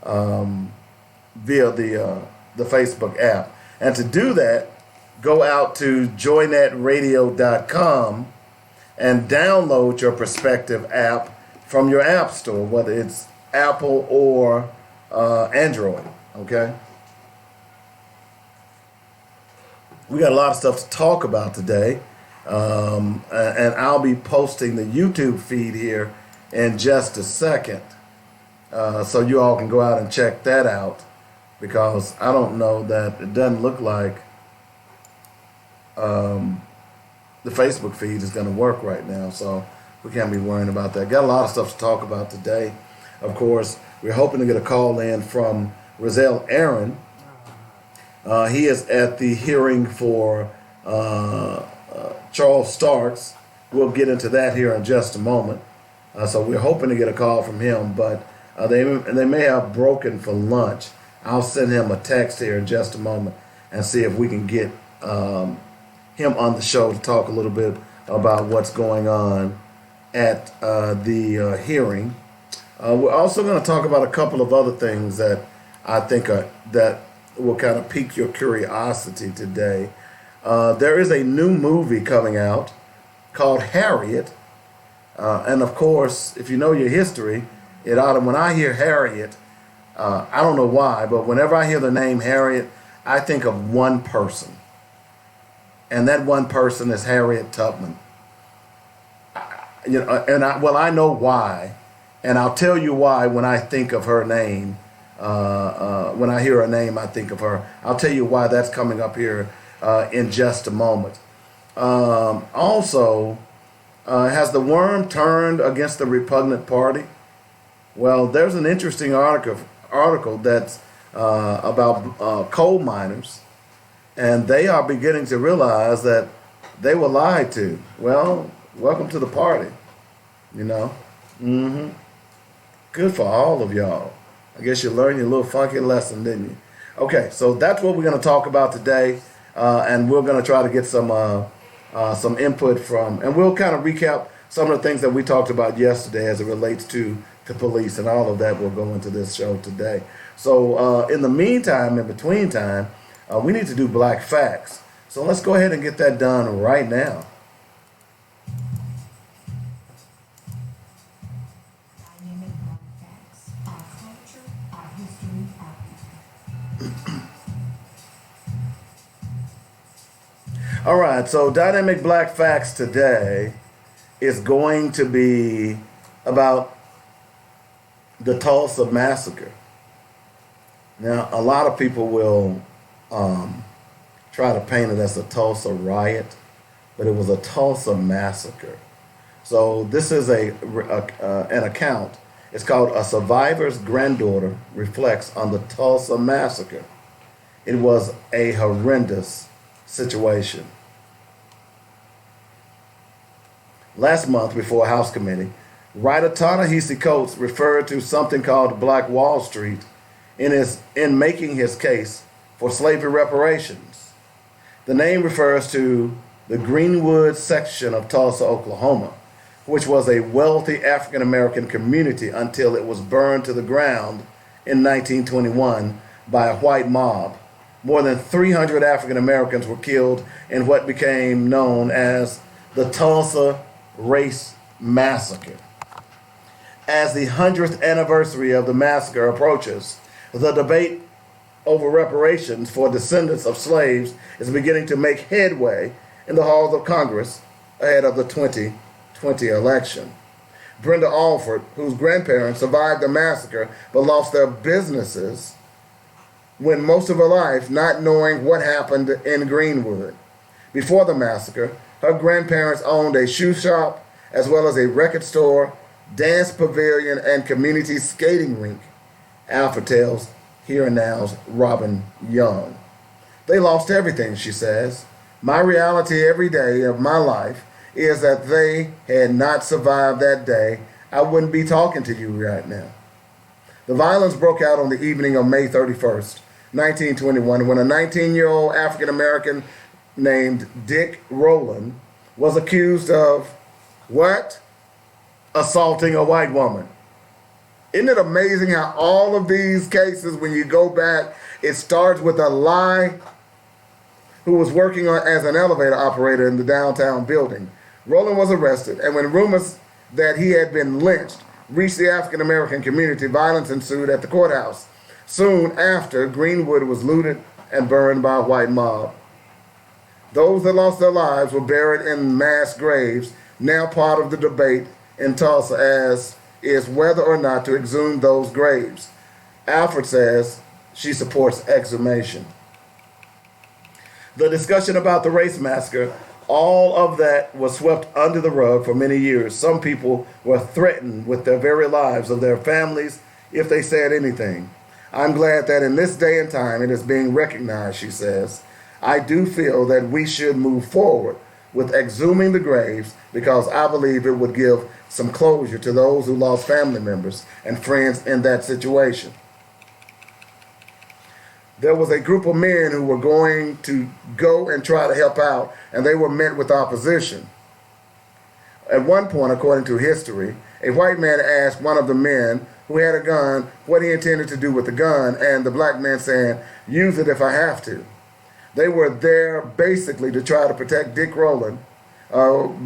via the Facebook app. And to do that, go out to joynetradio.com and download your Perspective app from your app store, whether it's Apple or Android. Okay? We got a lot of stuff to talk about today. And I'll be posting the YouTube feed here in just a second. So you all can go out and check that out, because I don't know that it doesn't look like the Facebook feed is going to work right now. So we can't be worrying about that. Got a lot of stuff to talk about today. Of course, we're hoping to get a call in from Roselle Aaron. He is at the hearing for Charles Starks. We'll get into that here in just a moment. So we're hoping to get a call from him, but they may have broken for lunch. I'll send him a text here in just a moment and see if we can get him on the show to talk a little bit about what's going on at the hearing. We're also going to talk about a couple of other things that I think that will kind of pique your curiosity today. There is a new movie coming out called Harriet. And of course, if you know your history, when I hear Harriet, I don't know why, but whenever I hear the name Harriet, I think of one person. And that one person is Harriet Tubman. I know why, and I'll tell you why when I think of her name. When I hear her name, I think of her. I'll tell you why that's coming up here in just a moment. Also, has the worm turned against the repugnant party? Well, there's an interesting article that's about coal miners, and they are beginning to realize that they were lied to. Well, welcome to the party, Good for all of y'all. I guess you learned your little funky lesson, didn't you? Okay, so that's what we're going to talk about today, and we're going to try to get some input from, and we'll kind of recap some of the things that we talked about yesterday as it relates to police, and all of that will go into this show today. So in the meantime, in between time, we need to do Black Facts. So let's go ahead and get that done right now. All right, so Dynamic Black Facts today is going to be about the Tulsa Massacre. Now, a lot of people will try to paint it as a Tulsa riot, but it was a Tulsa Massacre. So this is an account. It's called A Survivor's Granddaughter Reflects on the Tulsa Massacre. It was a horrendous situation. Last month, before a House committee, writer Ta-Nehisi Coates referred to something called Black Wall Street in making his case for slavery reparations. The name refers to the Greenwood section of Tulsa, Oklahoma, which was a wealthy African American community until it was burned to the ground in 1921 by a white mob. More than 300 African Americans were killed in what became known as the Tulsa Race Massacre. As the 100th anniversary of the massacre approaches, the debate over reparations for descendants of slaves is beginning to make headway in the halls of Congress ahead of the 2020 election. Brenda Alford, whose grandparents survived the massacre but lost their businesses, went most of her life not knowing what happened in Greenwood. Before the massacre, her grandparents owned a shoe shop as well as a record store, dance pavilion, and community skating rink. Alford tells Here and Now's Robin Young. They lost everything, she says. My reality every day of my life is that they had not survived that day. I wouldn't be talking to you right now. The violence broke out on the evening of May 31st, 1921, when a 19-year-old African-American named Dick Rowland was accused of what? Assaulting a white woman. Isn't it amazing how all of these cases, when you go back, it starts with a lie who was working as an elevator operator in the downtown building. Rowland was arrested, and when rumors that he had been lynched reached the African American community, violence ensued at the courthouse. Soon after, Greenwood was looted and burned by a white mob. Those that lost their lives were buried in mass graves, now part of the debate in Tulsa as is whether or not to exhume those graves. Alfred says she supports exhumation. The discussion about the race massacre, all of that was swept under the rug for many years. Some people were threatened with their very lives of their families if they said anything. I'm glad that in this day and time it is being recognized, she says. I do feel that we should move forward with exhuming the graves because I believe it would give some closure to those who lost family members and friends in that situation. There was a group of men who were going to go and try to help out, and they were met with opposition. At one point, according to history, a white man asked one of the men who had a gun what he intended to do with the gun, and the black man said, use it if I have to. They were there basically to try to protect Dick Rowland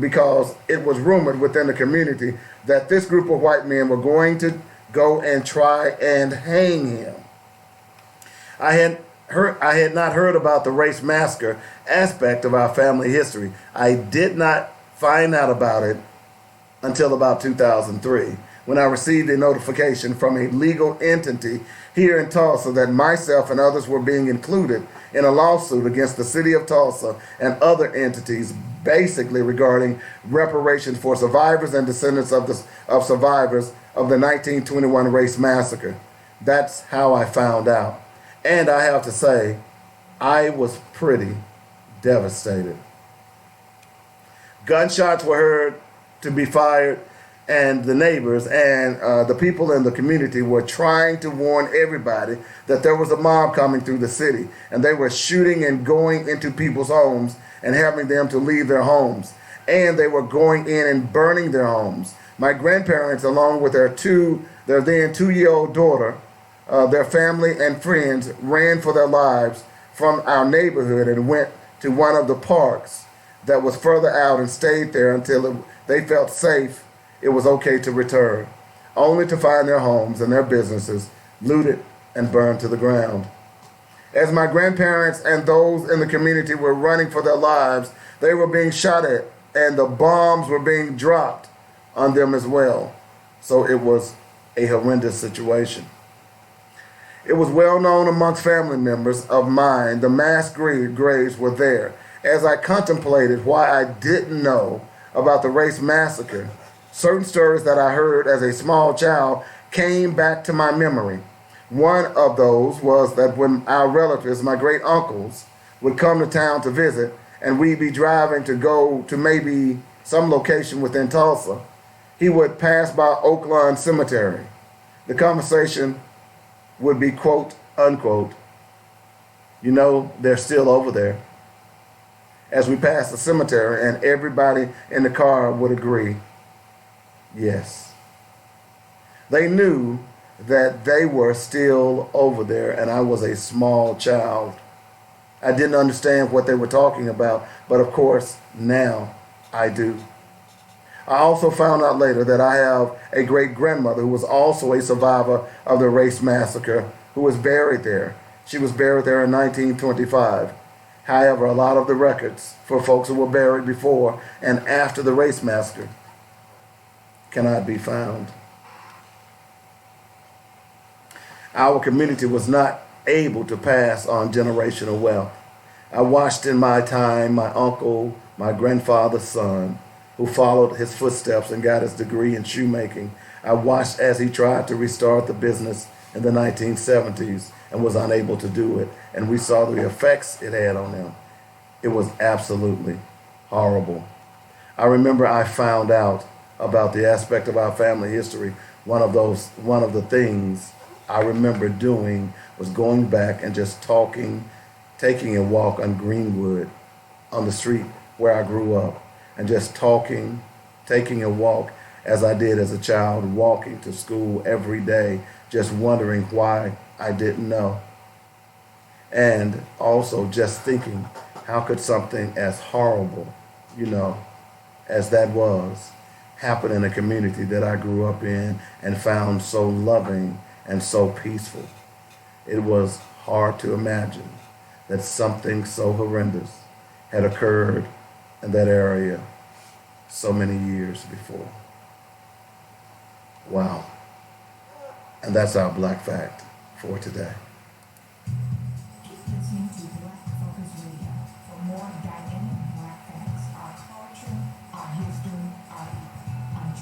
because it was rumored within the community that this group of white men were going to go and try and hang him. I had not heard about the race massacre aspect of our family history. I did not find out about it until about 2003, when I received a notification from a legal entity here in Tulsa that myself and others were being included in a lawsuit against the city of Tulsa and other entities, basically regarding reparations for survivors and descendants of survivors of the 1921 race massacre. That's how I found out. And I have to say, I was pretty devastated. Gunshots were heard to be fired, and the neighbors and the people in the community were trying to warn everybody that there was a mob coming through the city, and they were shooting and going into people's homes and having them to leave their homes, and they were going in and burning their homes. My grandparents, along with their then 2-year-old daughter, their family and friends, ran for their lives from our neighborhood and went to one of the parks that was further out and stayed there until they felt safe. It was okay to return, only to find their homes and their businesses looted and burned to the ground. As my grandparents and those in the community were running for their lives, they were being shot at, and the bombs were being dropped on them as well. So it was a horrendous situation. It was well known amongst family members of mine. The mass graves were there. As I contemplated why I didn't know about the race massacre, certain stories that I heard as a small child came back to my memory. One of those was that when our relatives, my great uncles, would come to town to visit, and we'd be driving to go to maybe some location within Tulsa, he would pass by Oaklawn Cemetery. The conversation would be, quote, unquote, you know, they're still over there. As we passed the cemetery, and everybody in the car would agree, yes. They knew that they were still over there, and I was a small child. I didn't understand what they were talking about, but of course, now I do. I also found out later that I have a great-grandmother who was also a survivor of the race massacre who was buried there. She was buried there in 1925. However, a lot of the records for folks who were buried before and after the race massacre cannot be found. Our community was not able to pass on generational wealth. I watched in my time my uncle, my grandfather's son, who followed his footsteps and got his degree in shoemaking. I watched as he tried to restart the business in the 1970s and was unable to do it. And we saw the effects it had on him. It was absolutely horrible. I remember I found out about the aspect of our family history. One of the things I remember doing was going back and just talking, taking a walk on Greenwood, on the street where I grew up, and just talking, taking a walk, as I did as a child, walking to school every day, just wondering why I didn't know. And also just thinking, how could something as horrible, you know, as that was, happen in a community that I grew up in and found so loving and so peaceful? It was hard to imagine that something so horrendous had occurred in that area so many years before. Wow. And that's our Black Fact for today. Keep listening to Black Focus Radio for more dynamic Black facts, our culture, our history, our people on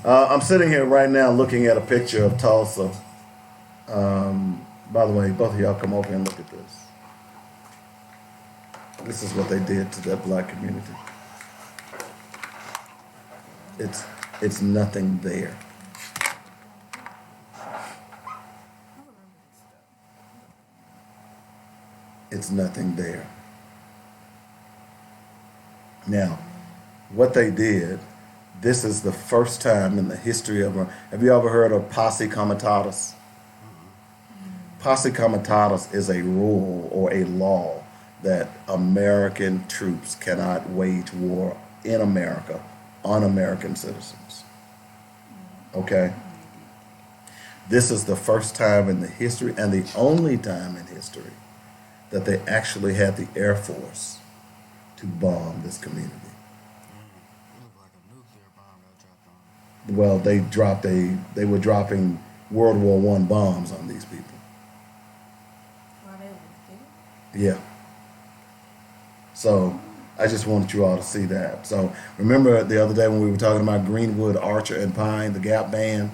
JRadio.com. I'm sitting here right now looking at a picture of Tulsa. By the way, both of y'all come over and look at this. This is what they did to that black community. It's nothing there. It's nothing there. Now, what they did, this is the first time in the history of, have you ever heard of posse comitatus? Posse comitatus is a rule or a law that American troops cannot wage war in America on American citizens. Okay? This is the first time in the history and the only time in history that they actually had the Air Force to bomb this community. Well, they were dropping World War I bombs on these people. Yeah. So I just wanted you all to see that. So remember the other day when we were talking about Greenwood, Archer, and Pine, the Gap Band?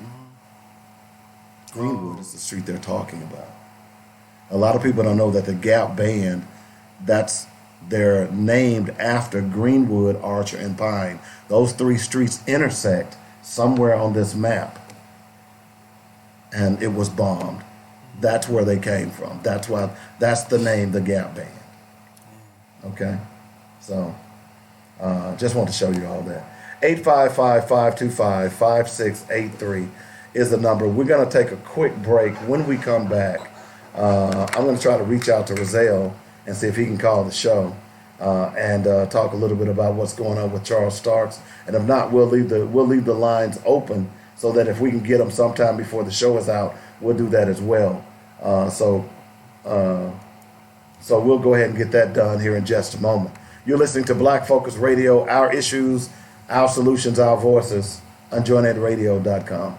Greenwood is the street they're talking about. A lot of people don't know that the Gap Band, they're named after Greenwood, Archer, and Pine. Those three streets intersect somewhere on this map. And it was bombed. That's where they came from. That's the name, the Gap Band. Okay? So, just want to show you all that. 855-525-5683 is the number. We're going to take a quick break. When we come back, I'm going to try to reach out to Rozelle and see if he can call the show and talk a little bit about what's going on with Charles Starks. And if not, we'll leave the lines open so that if we can get him sometime before the show is out, we'll do that as well. So we'll go ahead and get that done here in just a moment. You're listening to Black Focus Radio, our issues, our solutions, our voices on joinnetradio.com.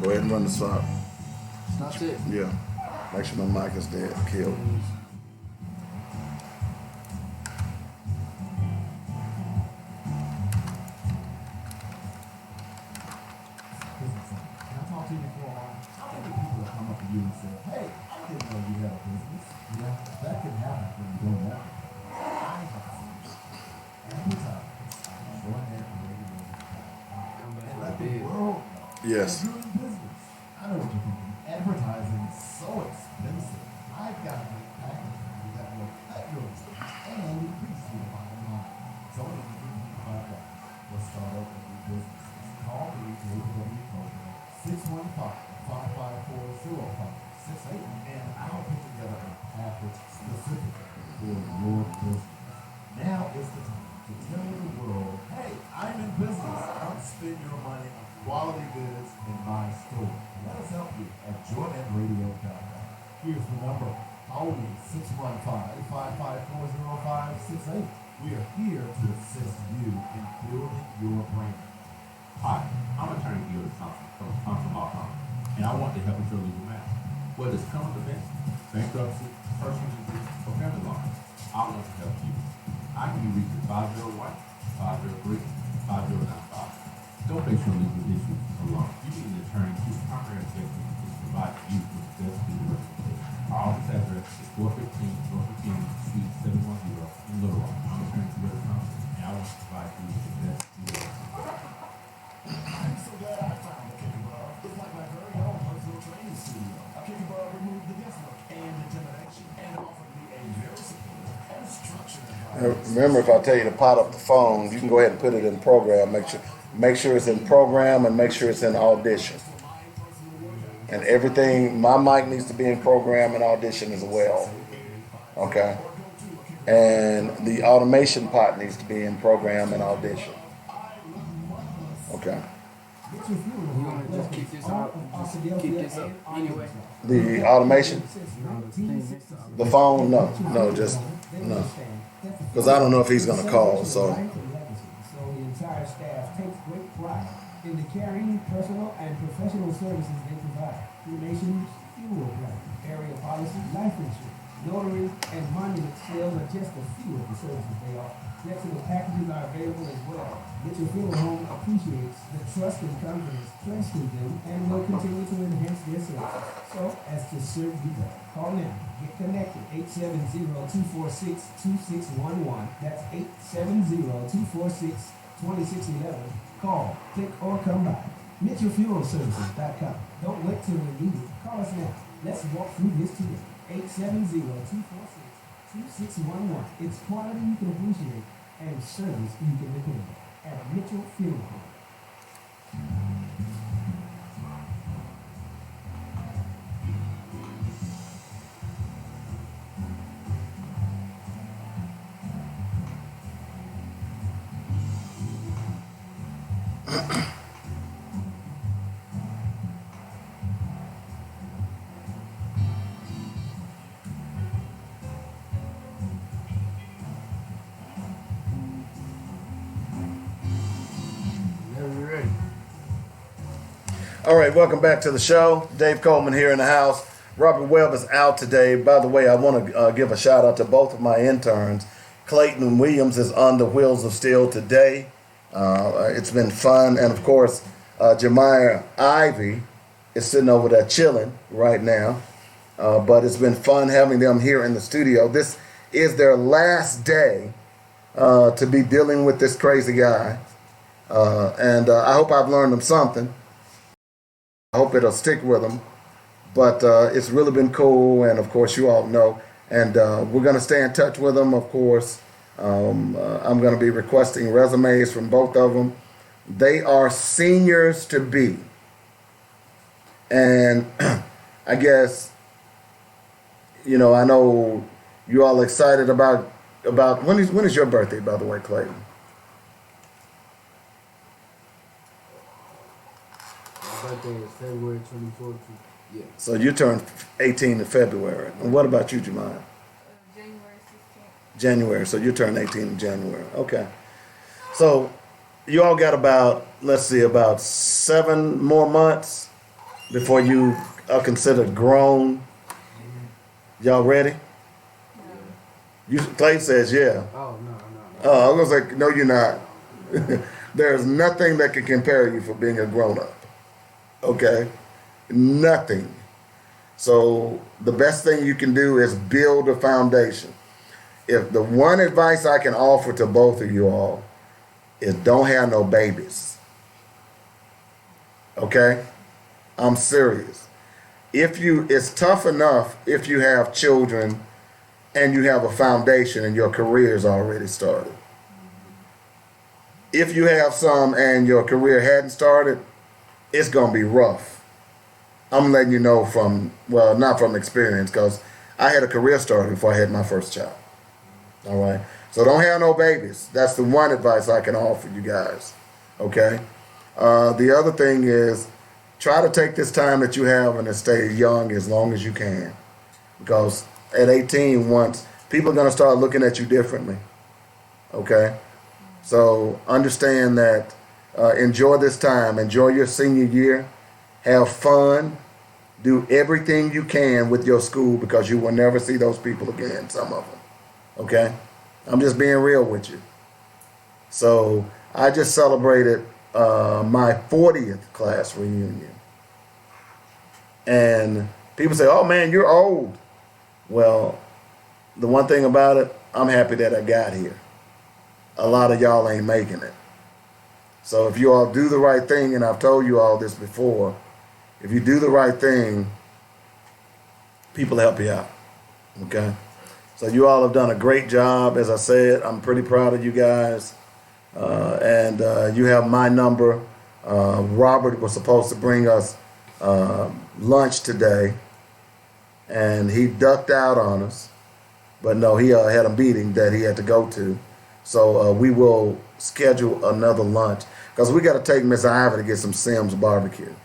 Go ahead and run the stop. That's it. Yeah. Make sure my mic is dead, killed. Yes. I know what you're thinking. Advertising is so expensive. I've got a great package for you that will cut your expense and increase your bottom line. So what do you think about that? Let's start up a new business. It's called the AW program. 615-554-0568. And I'll put together a package specifically for your business. Now is the time to tell the world, hey, I'm in business. Don't spend your money on quality goods in my store. Let us help you at joinnetradio.com. Here's the number. Call me 615-554-0568. We are here to assist you in building your brand. Hi, I'm attorney Gil Thompson from Law Firm, and I want to help with your legal matter. Whether it's current events, bankruptcy, personal injury, or family law, I want to help you. I can be reached at 501 503 5095. Don't face your legal issues alone. You need an attorney whose primary objective is to provide you with the best legal representation. Our office address is 415 North Virginia, Suite 710 in Little Rock. I'm attorney Gil Thompson, and I want to provide you with the best legal representation. I'm so glad I found the Kicker Bar. It's like my very own personal training studio. A Kicker Bar removed the guesswork and intimidation and offered me a very supportive and structured environment. Remember, if I tell you to pot up the phone, you can go ahead and put it in program. Make sure it's in program and make sure it's in audition. And everything, my mic needs to be in program and audition as well. Okay. And the automation pot needs to be in program and audition. Okay. You want to just keep this out? Just keep this up anyway? The automation? The phone? No, just no. Because I don't know if he's going to call, so. So the entire staff takes great pride in the caring, personal, and professional services they provide. Cremations, funeral planning, area policy, life insurance, notary, and monument sales are just a few of the services they offer. Flexible packages are available as well. Mitchell Funeral Home appreciates the trust and confidence placed in them and will continue to enhance their services so as to serve you better. Call now. Get connected. 870-246-2611. That's 870-246-2611. Call, click, or come by. MitchellFuneralServices.com. Don't wait till we need it. Call us now. Let's walk through this together. 870-246-2611. It's quality you can appreciate and service you can depend on at Mitchell Funeral Home. All right, welcome back to the show. Dave Coleman here in the house. Robert Webb is out today. By the way, I want to give a shout out to both of my interns. Clayton Williams is on the Wheels of Steel today. It's been fun. And of course, Jemiah Ivy is sitting over there chilling right now. But it's been fun having them here in the studio. This is their last day to be dealing with this crazy guy. And I hope I've learned them something. I hope it'll stick with them. But it's really been cool, and of course you all know. And we're going to stay in touch with them, of course. I'm going to be requesting resumes from both of them. They are seniors to be. And I guess, I know you all excited about when is your birthday, by the way, Clayton? My birthday is February 24th. Yeah. So you turned 18 in February. And what about you, Jemiah? January 16th. January. So you turned 18 in January. Okay. So you all got about 7 more months before you are considered grown. Y'all ready? Clay says yeah. Oh, no. Oh, I was like, no, you're not. There's nothing that can compare you for being a grown-up. Okay? Nothing. So the best thing you can do is build a foundation. If the one advice I can offer to both of you all is don't have no babies. Okay? I'm serious. It's tough enough if you have children and you have a foundation and your career is already started. If you have some and your career hadn't started, it's going to be rough. I'm letting you know not from experience, because I had a career started before I had my first child. All right? So don't have no babies. That's the one advice I can offer you guys. Okay? The other thing is, try to take this time that you have and to stay young as long as you can. Because at 18, once, people are going to start looking at you differently. Okay? So understand that enjoy this time. Enjoy your senior year. Have fun. Do everything you can with your school because you will never see those people again, some of them. Okay? I'm just being real with you. So I just celebrated my 40th class reunion. And people say, oh man, you're old. Well, the one thing about it, I'm happy that I got here. A lot of y'all ain't making it. So if you all do the right thing, and I've told you all this before, if you do the right thing, people help you out. Okay? So you all have done a great job. As I said, I'm pretty proud of you guys. And you have my number. Robert was supposed to bring us lunch today, and he ducked out on us. But no, he had a meeting that he had to go to. So we will schedule another lunch because we got to take Miss Ivy to get some Sims barbecue.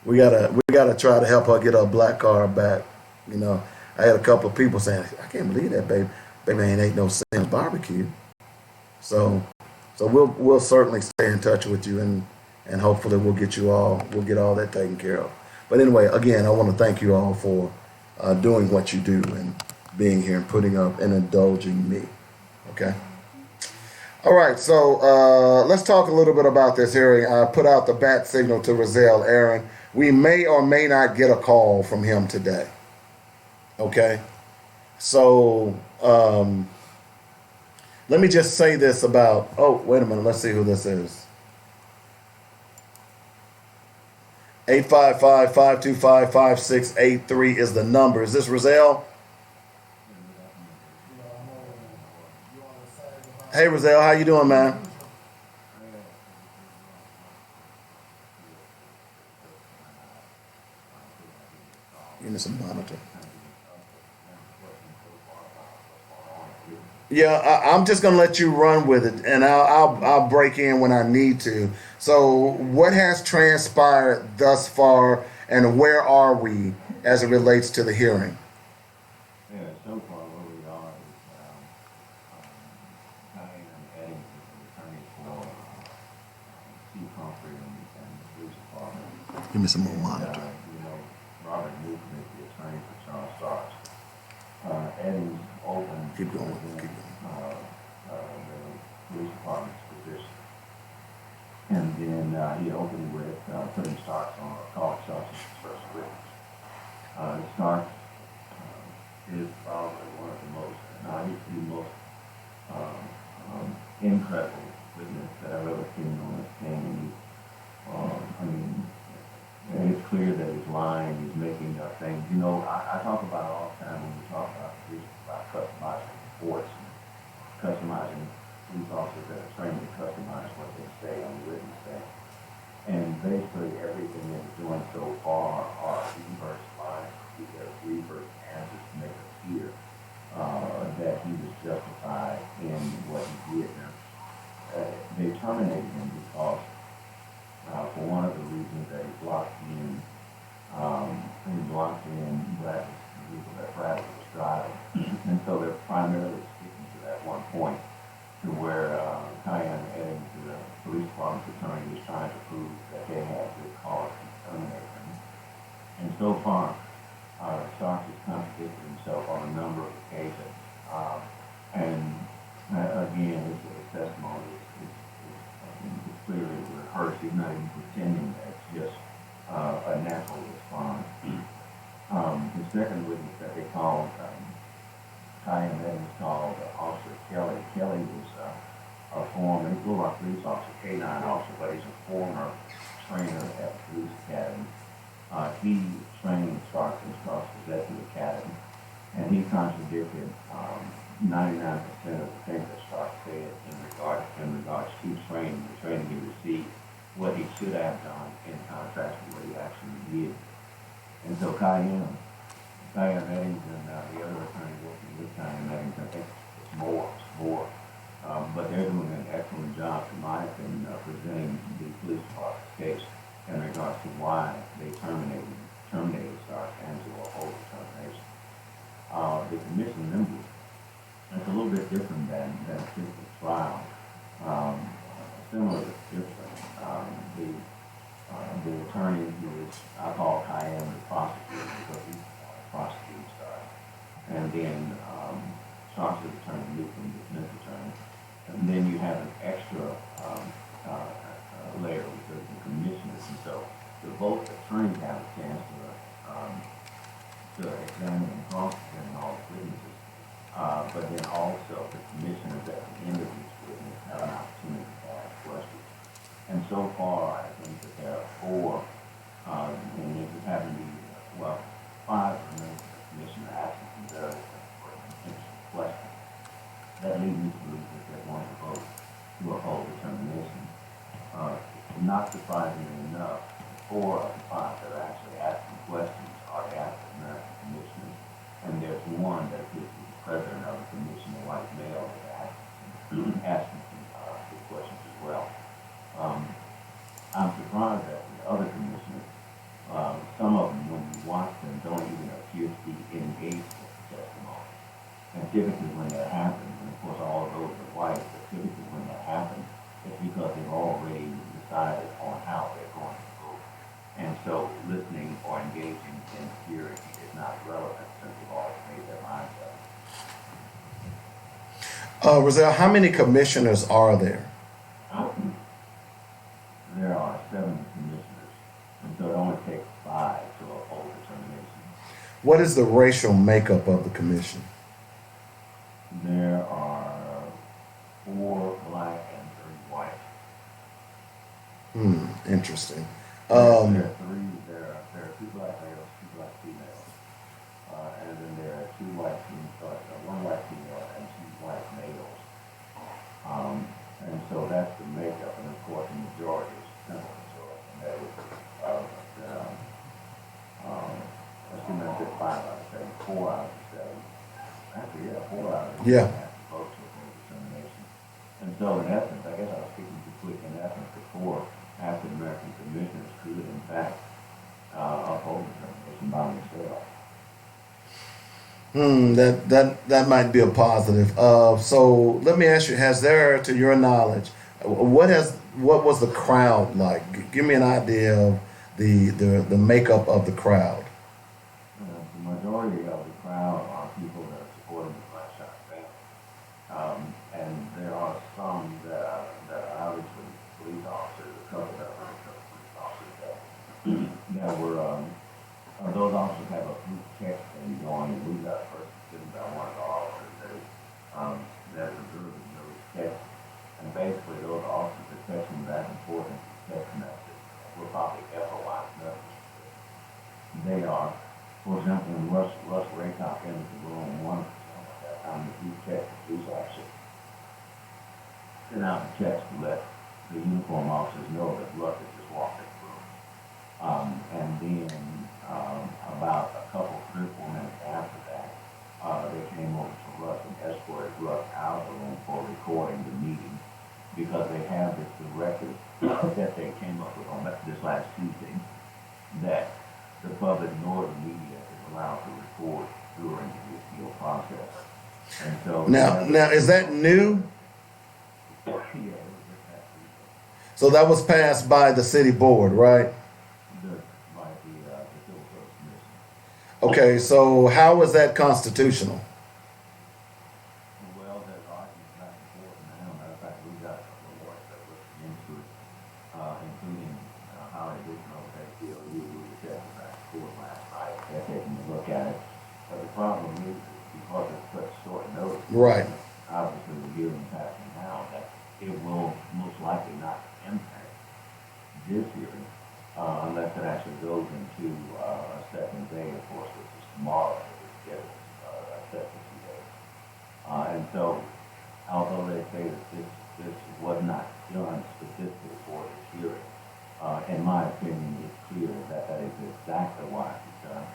We gotta try to help her get her black card back. You know, I had a couple of people saying, I can't believe that baby ain't no Sims barbecue. So we'll certainly stay in touch with you and hopefully we'll get all that taken care of. But anyway, again, I want to thank you all for doing what you do and being here and putting up and indulging me. Okay. All right, so let's talk a little bit about this hearing. I put out the bat signal to Rozelle Aaron. We may or may not get a call from him today. Okay? So let me just say this about, oh, wait a minute, let's see who this is. 855-525-5683 is the number. Is this Rozelle? Hey, Rozelle, how you doing, man? Give me some monitor. Yeah, I'm just gonna let you run with it, and I'll break in when I need to. So, what has transpired thus far, and where are we as it relates to the hearing? Yeah, so far where we are is Diane Eddings is the attorney for Chief Humphrey and the police department. Give me some more And, monitor. Robert Newcomb is the attorney for Charles Starks. Eddings opened Keep going, within, keep the police department's position. And then he opened with putting Starks on, or calling Starks as his first witness. Starks is probably one of the most, he's the most incredible witness that I've ever seen on the stand. It's clear that he's lying, he's making up things. You know, I talk about it all the time when we talk about police, about customizing reports and customizing police officers that are trained to customize what they say on the witness stand. And basically everything that he's doing so far are reverse lies, reverse answers to make it appear that he was justified in what he did. Now, they terminated him because for one of the reasons that he blocked in people that Bradley was driving. And so they're primarily sticking to that one point to where Diane Eddings, the police department's attorney, was trying to prove that they had good cause to terminate him. And so far, Starks has contradicted himself on a number of occasions. Again, his testimony is clearly rehearsed. He's not even pretending that it's just a natural response. The second witness that they called, Diane Eddings called Officer Kelly. Kelly was a former, he's a little like police officer, K-9 officer, but he's a former trainer at the police academy. He trained Starks and Starks was at the academy, and he contradicted 99% of the things that Starks said in regards to training, the training he received, what he should have done in contrast to what he actually did. And so Diane Eddings and the other attorney working with Diane Eddings, I think it's more. But they're doing an excellent job, in my opinion, of presenting the police department's case in regards to why they terminated Starks and to a whole termination. The commission members, it's a little bit different than a typical trial. Similar to this attorney who is, I call Cayenne the prosecutor because he's the prosecuting side. And then Charles' attorney, Newton, the defense attorney. And then you have an extra layer with the commissioners. And so both attorneys have a chance to examine and cross-examine all the witnesses. But then also the commissioners at the end of each witness have an opportunity to ask questions. And so far, I think that there are four, and it just happened to be, well, five members of the commission are asking some very interesting questions. That leads me to believe that they're going to vote to uphold the termination. Not surprisingly enough, four of the five that are actually asking questions are the African American commissioners, and there's one that appears to be the president of the commission, a white male, that asking some questions as well. I'm surprised that the other commissioners, some of them, when you watch them, don't even appear to be engaged with the testimony. And typically when that happens, and of course all of those are white, but typically when that happens, it's because they've already decided on how they're going to vote. And so listening or engaging in hearing is not relevant since they've already made their minds up. Roselle, how many commissioners are there? There are 7 commissioners, and so it only takes 5 to uphold the termination. What is the racial makeup of the commission? There are 4 black and 3 white. Interesting. There are 2 black males, 2 black females, and then there are 2 white females, 1 white female and 2 white males. And so that's the makeup, and of course the majority is simple majority, and that is, assuming I did 5 out of 7, 4 out of 7. Actually, yeah, 4 out of 7 Yeah. have to vote to approve determination. And so in essence, I guess I was speaking too quick, in essence, the 4 African American commissioners could in fact uphold the determination by themselves. That might be a positive. So let me ask you: has there, to your knowledge, what was the crowd like? Give me an idea of the makeup of the crowd. The majority of the crowd are people that are supporting the Blackshot family, and there are some that are obviously police officers, a couple that are police officers that were. Those officers have a group text thing going, and we've got a person sitting by one of the officers that's observing those texts. And basically, those officers are texting back and forth in text messages. We'll probably FOI messages. They are, for example, when Russ Raycop enters the room, one of that time the group text the police officer sent out the text to let the uniform officers know that Russ has just walked in the room. And then about a couple, 3 or 4 minutes after that, they came over to Russ and escorted Russ out of the room for recording the meeting because they have this directive that they came up with on this last Tuesday that the public nor the media is allowed to record during the appeal process. And so Now is that new? Yeah, it was just that Tuesday. So that was passed by the city board, right? By the Civil Service Commission. Okay, so how is that constitutional? Well, there's arguments back and forth now. Matter of fact, we've got a couple of lawyers that look into it, including how they did know that we were tested back and forth last night. They're taking a look at it. But the problem is because it's such short notice. Right. Obviously, the hearing's happening now, that it will most likely not impact this hearing unless it actually goes into a second day, of course, which is tomorrow. It's a second 2 days. And so, although they say that this was not done specifically for this hearing, in my opinion, it's clear that that is exactly why it was done.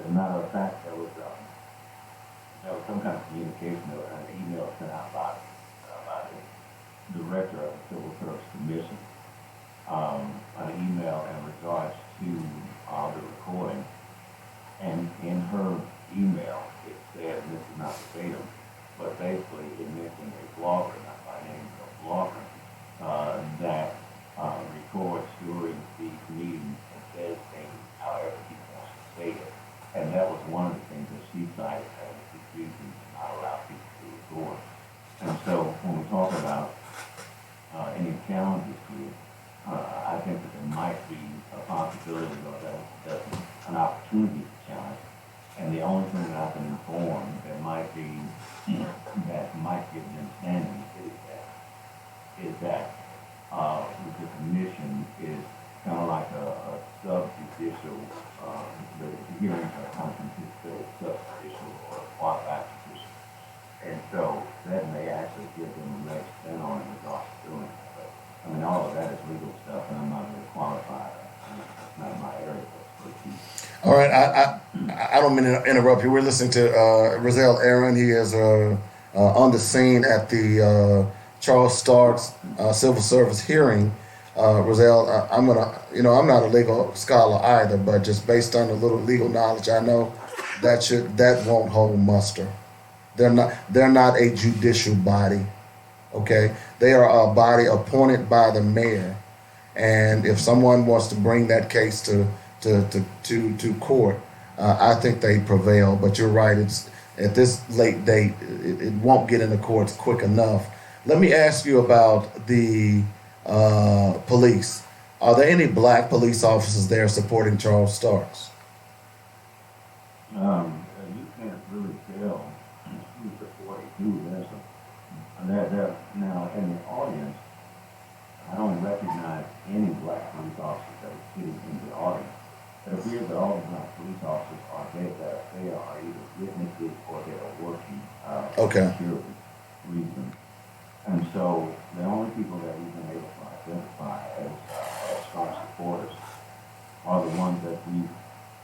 As a matter of fact, there was some kind of communication or an email sent out by the director of the Civil Service Commission, an email in regards to the recording. And in her email, it said, and this is not verbatim, but basically it mentioned a blogger, not by name, but a blogger, that records during these meetings and only thing that I can inform that might be, that might give them standing is that the commission is kind of like a sub-judicial, the hearings are kind of considered sub-judicial or qualified judicial. And so that may actually give them a leg stand on it with us doing it. But, I mean, all of that is legal stuff, and I'm not really qualified. It's not my area of expertise. All right, I don't mean to interrupt you. We're listening to Roselle Aaron. He is on the scene at the Charles Starks civil service hearing. Roselle, I'm I'm not a legal scholar either, but just based on the little legal knowledge I know, that won't hold muster. They're not a judicial body, okay? They are a body appointed by the mayor, and if someone wants to bring that case to court, I think they prevail. But you're right; it's at this late date, it won't get in the courts quick enough. Let me ask you about the police. Are there any black police officers there supporting Charles Starks? You can't really tell who's supporting who. There's there now in the audience. I don't recognize any black police officers that are sitting in the audience. It appears that all the black police officers are there, that they are either witnesses or they are working for security reasons. And so the only people that we've been able to identify as Stark supporters are the ones that we've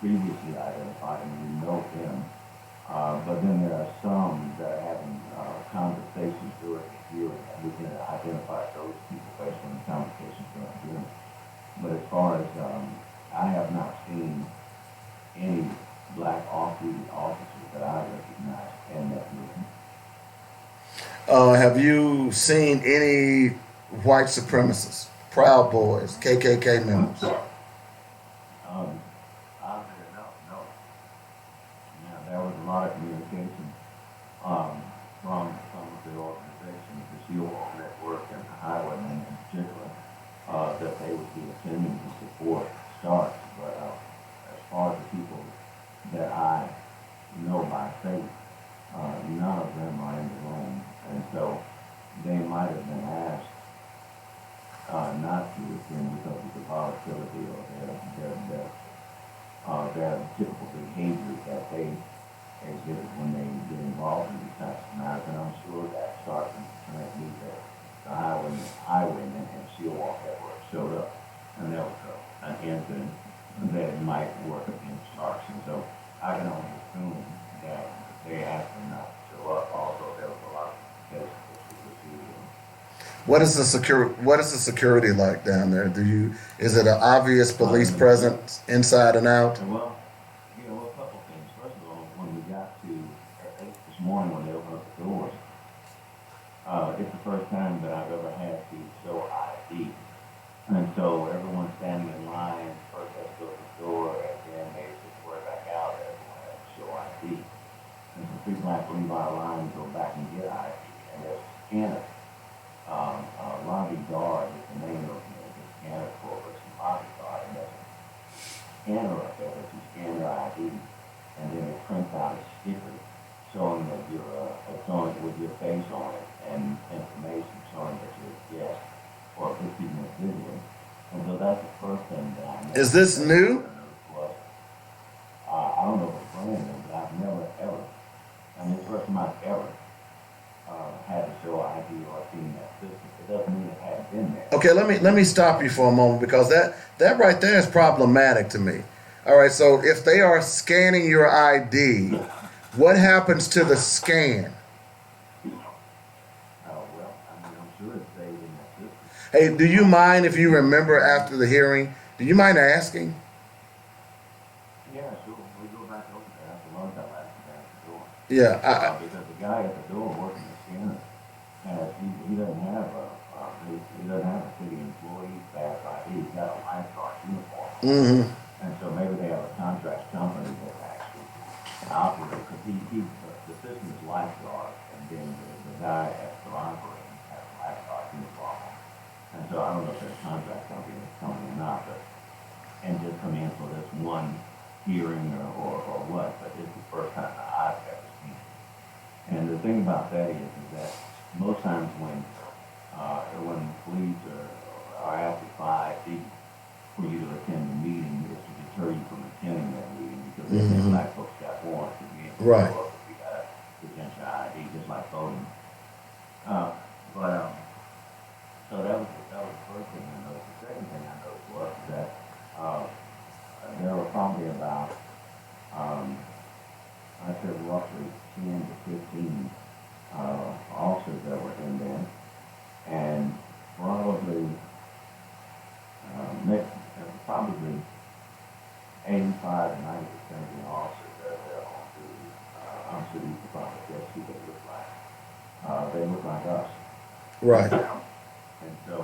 previously identified, and we know them. But then there are some that are having conversations during the hearing, and we can identify those people based on the conversations during the hearing. But as far as I have not seen any black off-duty officers that I recognize in that meeting. Have you seen any white supremacists, Proud Boys, KKK members? Oddly enough, no. Now, there was a lot of communication from some of the organizations, the SEAL Network and the Highwaymen in particular, that they would be attending to support Starks. But as far as the people that I know by faith, none of them are in the room. And so they might have been asked not to attend because of the volatility or their typical behavior that they exhibit when they get involved in these types of matters. And I'm sure that Starks and the highwaymen and SEAL Network showed up, and there was an incident that might work against Starks. And so I can only assume that they asked them not to show up. Also, there was a lot of cases that we received. What is the security like down there? Is it an obvious police presence inside and out? Well, a couple of things. First of all, when we got to this morning when they opened up the doors, it's the first time that I've ever had to show ID. And so everyone's standing in line, first has to go to the door, and then they just work back out, and everyone has to show ID. And so people have to leave our line and go back and get ID. And there's a scanner. Lobby guard is the name of the scanner for some lobby guard, and there's a scanner up there that you scan your ID, and then it prints out a sticker showing that showing it with your face on it and information showing that you're a guest or 15-minute video. And so that's the first thing that I know. Is this new? I don't know if it's brand new, but I've never ever, it's the first time I've ever had to show ID or seen that system. It doesn't mean it hasn't been there. Okay, let me stop you for a moment, because that right there is problematic to me. All right, so if they are scanning your ID, what happens to the scan? Well, I'm sure it's saved in that system. Hey, do you mind if you remember after the hearing? Do you mind asking? Yeah, sure. We go back over there after lunch. I'll ask the guy at the door. Yeah, Because the guy at the door working the scanner he doesn't have a city employee badge ID. He's got a lifeguard uniform. Mm-hmm. And so maybe they have a contract company that actually operates, because the system is lifeguard, and then the guy at the operating has a lifeguard uniform. And so I don't know if there's a contract company or not, and just come in for this one hearing or what, but it's the first time about that is that most times when police are after 5 feet for you to attend the meeting, is to deter you from attending that meeting because they think black folks got warrants to be able to Right. show up if we got to present your ID, just like voting. Uh, but so that was the first thing I noticed. The second thing I noticed was that there were probably about I said roughly 10 to 15 officers that were in there, and probably probably 85 to 90% of the officers that are there on duty. I'm sure you could probably guess who they look like. They look like us. Right. And so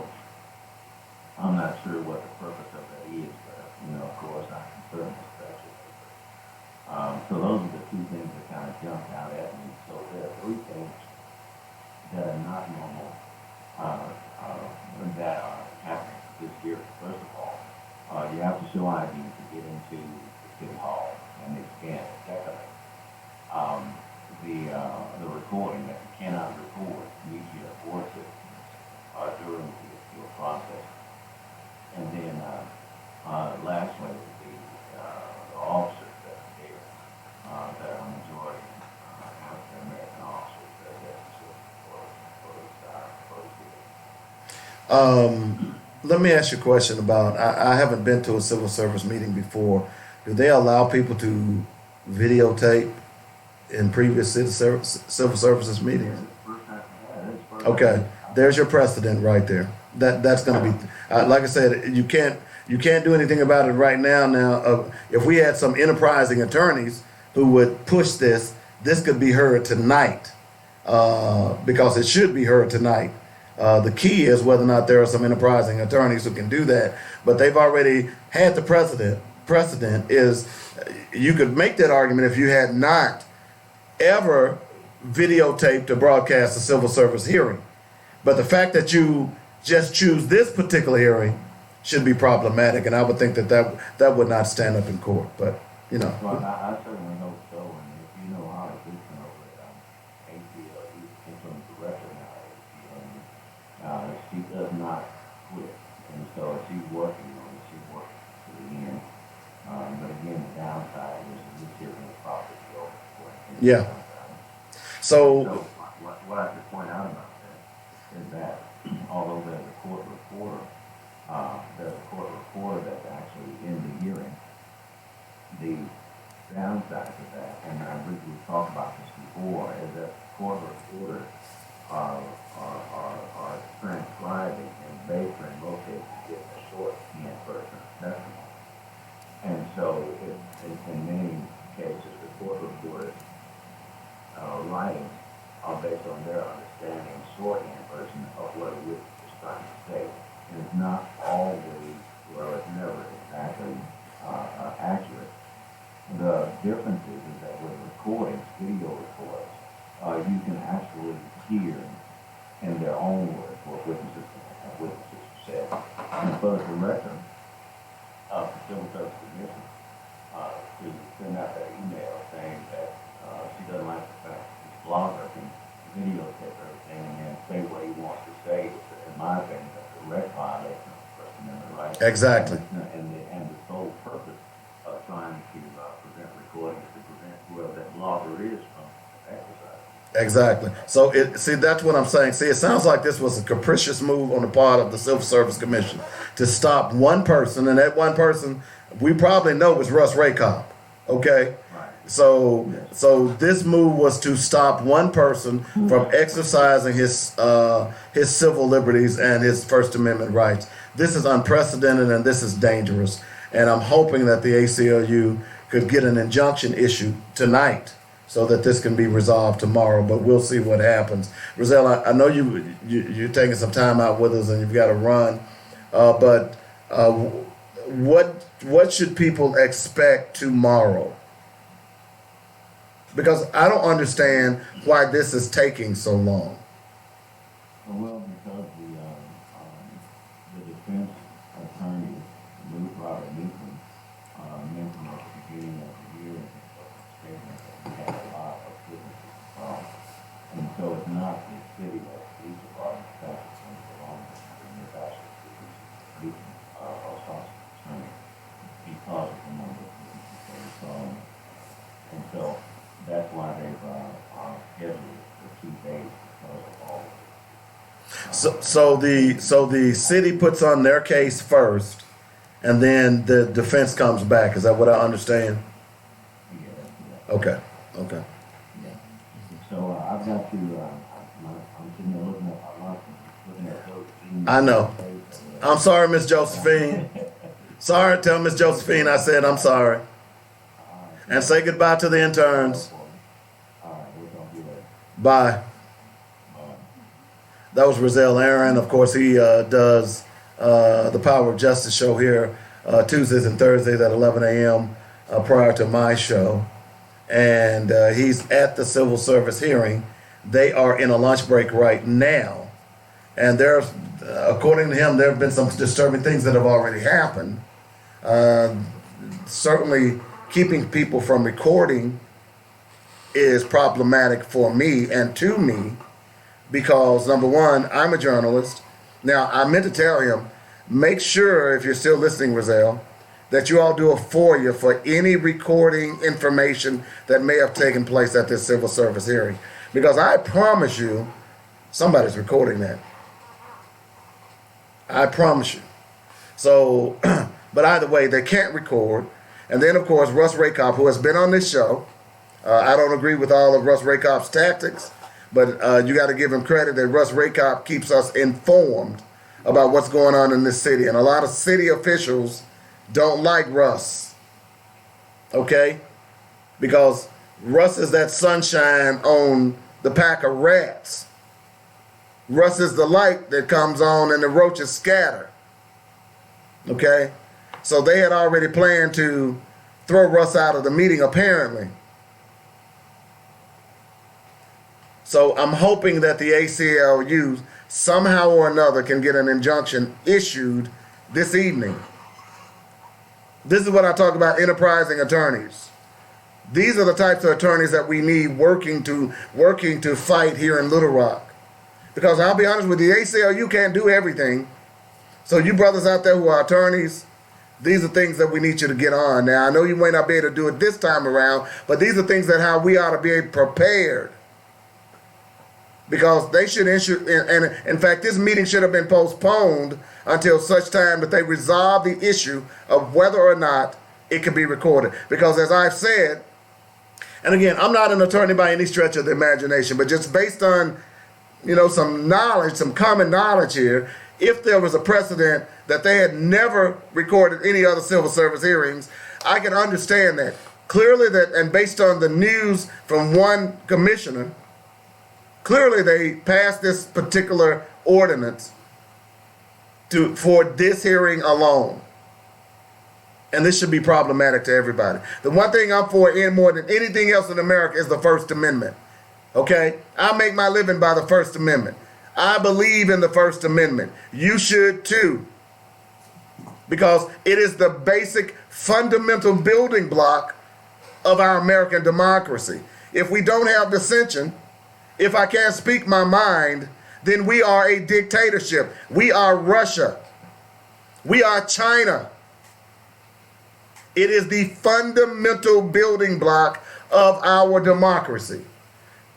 I'm not sure what the purpose of that is, but of course I'm concerned especially. So those are the two things that kind of jumped out at me. So there are three things that are not normal that are happening this year. First of all, you have to show ID to get into the city hall, and they scan it. Secondly, the recording that you cannot record media or citizens during the appeal process. And then lastly, the officers that are there, that are majority African American officers that are there for this Let me ask you a question about, I haven't been to a civil service meeting before. Do they allow people to videotape in previous civil services meetings? Okay, there's your precedent right there. That's going to be, like I said, you can't do anything about it right now. Now, if we had some enterprising attorneys who would push this could be heard tonight, because it should be heard tonight. The key is whether or not there are some enterprising attorneys who can do that, but they've already had the precedent. Precedent is, you could make that argument if you had not ever videotaped or broadcast a civil service hearing. But the fact that you just choose this particular hearing should be problematic, and I would think that would not stand up in court. But Well, I certainly hope so, and if you know how to do it over at ACL, he's interim director now at ACL, she does not quit, and so she's working on it, she's working to the end. But again, the downside is this hearing is probably over for it. yeah. So So what I could point out about that is that although there's a court reporter that's actually in the hearing, the downside to that, and I think we've talked about this before, is that court reporters are transcribing and basically in most cases getting a short in-person testimony. And so in many cases the court reporters writings are based on their understanding shorthand version of what a witness is trying to say. And it's not always, well, it's never exactly accurate. The difference is that with recordings, video recordings, you can actually hear in their own words what witnesses said. And for the director of the Civil Service Commission to send out that email saying that she doesn't like the fact that this blogger can videotape everything and then say what he wants to say, in my opinion, a direct violation of the First Amendment rights. exactly. And the sole purpose of trying to prevent recording is to prevent whoever that blogger is from exercising. Exactly. So that's what I'm saying. See, it sounds like this was a capricious move on the part of the Civil Service Commission to stop one person, and that one person we probably know was Russ Raycop. Okay. Right. So this move was to stop one person from exercising his civil liberties and his First Amendment rights. This is unprecedented and this is dangerous. And I'm hoping that the ACLU could get an injunction issued tonight so that this can be resolved tomorrow. But we'll see what happens. Roselle, I know you're taking some time out with us and you've got to run. But what should people expect tomorrow? Because I don't understand why this is taking so long. Well, because the defense attorney, Robert Newton, mentioned at the beginning of the year in his statement that we had a lot of witnesses involved. And so it So the city puts on their case first, and then the defense comes back. Is that what I understand? Yeah. Okay. Okay. Yeah. So I've got to, I'm sitting there looking at my lunch, looking at those. I know. I'm sorry, Miss Josephine. Sorry, tell Miss Josephine I said I'm sorry. And say goodbye to the interns. All right, we're going to do that. Bye. That was Rizal Aaron. Of course, he does the Power of Justice show here Tuesdays and Thursdays at 11 a.m. Prior to my show. And he's at the civil service hearing. They are in a lunch break right now. And there's, according to him, there have been some disturbing things that have already happened. Certainly, keeping people from recording is problematic for me and to me because, number one, I'm a journalist. Now, I meant to tell him, make sure, if you're still listening, Rizal, that you all do a FOIA for any recording information that may have taken place at this civil service hearing. Because I promise you, somebody's recording that. I promise you. So, but either way, they can't record. And then, of course, Russ Raycop, who has been on this show, I don't agree with all of Russ Raycop's tactics, but you got to give him credit that Russ Raycop keeps us informed about what's going on in this city. And a lot of city officials don't like Russ, okay? Because Russ is that sunshine on the pack of rats. Russ is the light that comes on and the roaches scatter, okay? So they had already planned to throw Russ out of the meeting, apparently. So I'm hoping that the ACLU somehow or another can get an injunction issued this evening. This is what I talk about enterprising attorneys. These are the types of attorneys that we need working to fight here in Little Rock. Because I'll be honest with you, the ACLU can't do everything. So you brothers out there who are attorneys, these are things that we need you to get on. Now, I know you may not be able to do it this time around, but these are things that how we ought to be prepared. Because they should issue, and in fact, this meeting should have been postponed until such time that they resolve the issue of whether or not it can be recorded. Because as I've said, and again, I'm not an attorney by any stretch of the imagination, but just based on, some knowledge, some common knowledge here, if there was a precedent that they had never recorded any other civil service hearings, I can understand that. Clearly that, and based on the news from one commissioner, clearly they passed this particular ordinance for this hearing alone. And this should be problematic to everybody. The one thing I'm for more than anything else in America is the First Amendment. Okay? I make my living by the First Amendment. I believe in the First Amendment. You should too. Because it is the basic fundamental building block of our American democracy. If we don't have dissension, if I can't speak my mind, then we are a dictatorship. We are Russia. We are China. It is the fundamental building block of our democracy.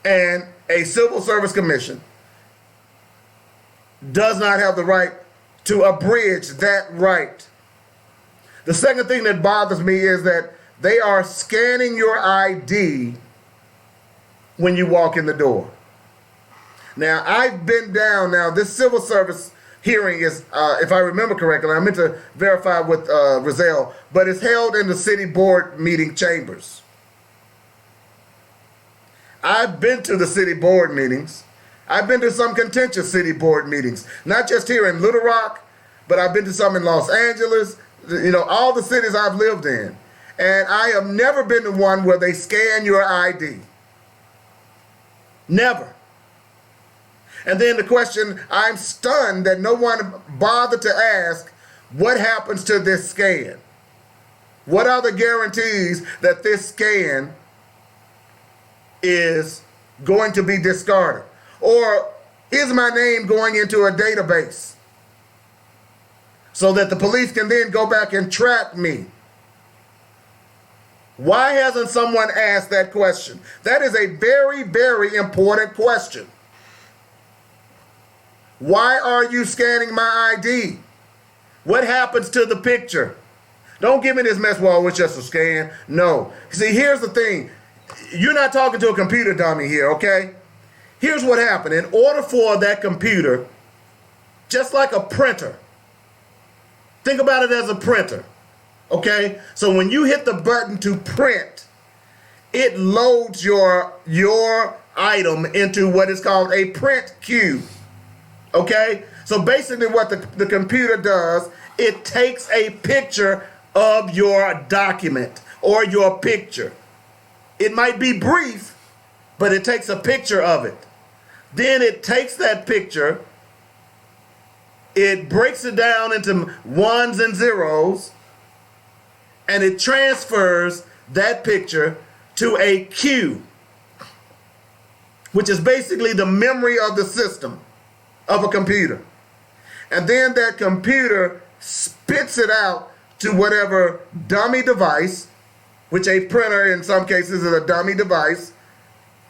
And a civil service commission does not have the right to abridge that right. The second thing that bothers me is that they are scanning your ID when you walk in the door. Now, I've been down. Now, this civil service hearing is, if I remember correctly, I meant to verify with Rizal, but it's held in the city board meeting chambers. I've been to the city board meetings. I've been to some contentious city board meetings, not just here in Little Rock, but I've been to some in Los Angeles, all the cities I've lived in. And I have never been to one where they scan your ID. Never. And then the question, I'm stunned that no one bothered to ask, what happens to this scan? What are the guarantees that this scan is going to be discarded? Or is my name going into a database so that the police can then go back and track me? Why hasn't someone asked that question? That is a very, very important question. Why are you scanning my ID? What happens to the picture? Don't give me this mess, well, it's just a scan. No. See, here's the thing. You're not talking to a computer dummy here, okay? Here's what happened. In order for that computer, just like a printer, think about it as a printer, okay? So when you hit the button to print, it loads your item into what is called a print queue, okay? So basically what the computer does, it takes a picture of your document or your picture. It might be brief, but it takes a picture of it. Then it takes that picture, it breaks it down into ones and zeros, and it transfers that picture to a queue, which is basically the memory of the system of a computer. And then that computer spits it out to whatever dummy device, which a printer in some cases is a dummy device,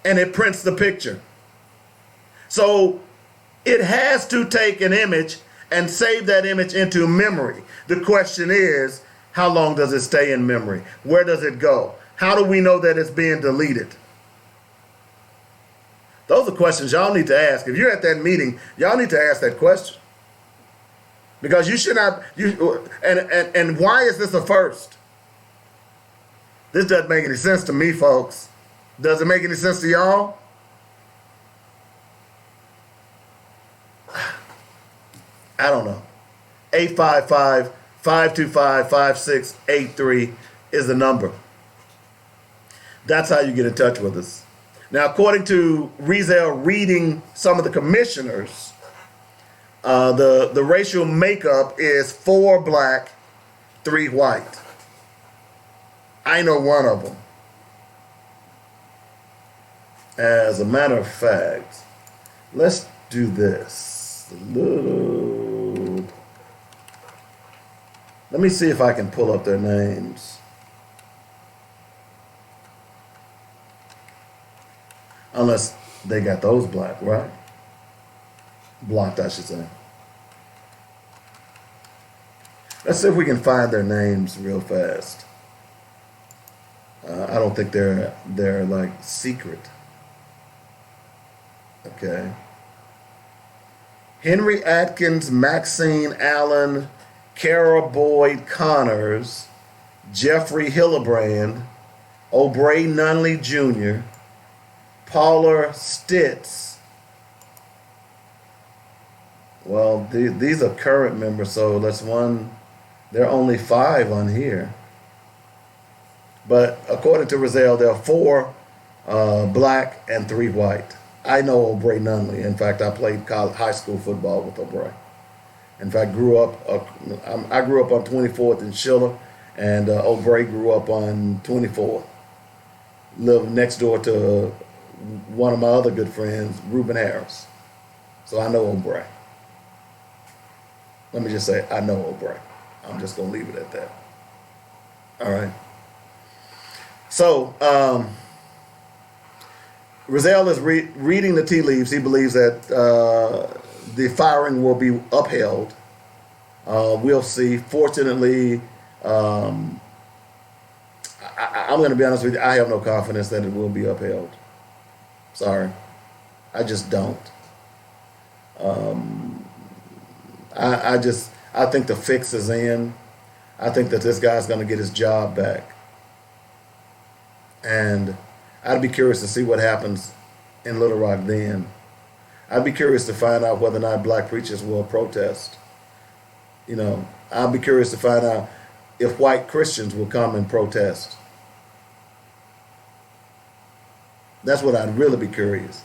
and it prints the picture. So it has to take an image and save that image into memory. The question is, how long does it stay in memory? Where does it go? How do we know that it's being deleted? Those are questions y'all need to ask. If you're at that meeting, y'all need to ask that question. Because you should not, and why is this a first? This doesn't make any sense to me, folks. Does it make any sense to y'all? I don't know. 855-525-5683 is the number. That's how you get in touch with us. Now, according to Rezel reading some of the commissioners, the racial makeup is 4 black, 3 white. I know one of them. As a matter of fact, let's do this. Let me see if I can pull up their names. Unless they got those black, right? Blocked, I should say. Let's see if we can find their names real fast. I don't think they're like secret. Okay. Henry Atkins, Maxine Allen, Kara Boyd Connors, Jeffrey Hillebrand, O'Bray Nunley Jr., Paula Stitz. Well, these are current members, so there are only 5 on here. But according to Rezel, there are 4 black and 3 white. I know O'Bray Nunley. In fact, I played high school football with O'Bray. In fact, I grew up on 24th and Schiller, and O'Bray grew up on 24th. Lived next door to one of my other good friends, Reuben Harris. So I know O'Bray. Let me just say, I know O'Bray. I'm just going to leave it at that. All right. So, Rezel is reading the tea leaves. He believes that the firing will be upheld. We'll see. Fortunately, I'm going to be honest with you, I have no confidence that it will be upheld. Sorry. I just don't. I think the fix is in. I think that this guy's going to get his job back. And I'd be curious to see what happens in Little Rock then. I'd be curious to find out whether or not black preachers will protest. You know, I'd be curious to find out if white Christians will come and protest. That's what I'd really be curious.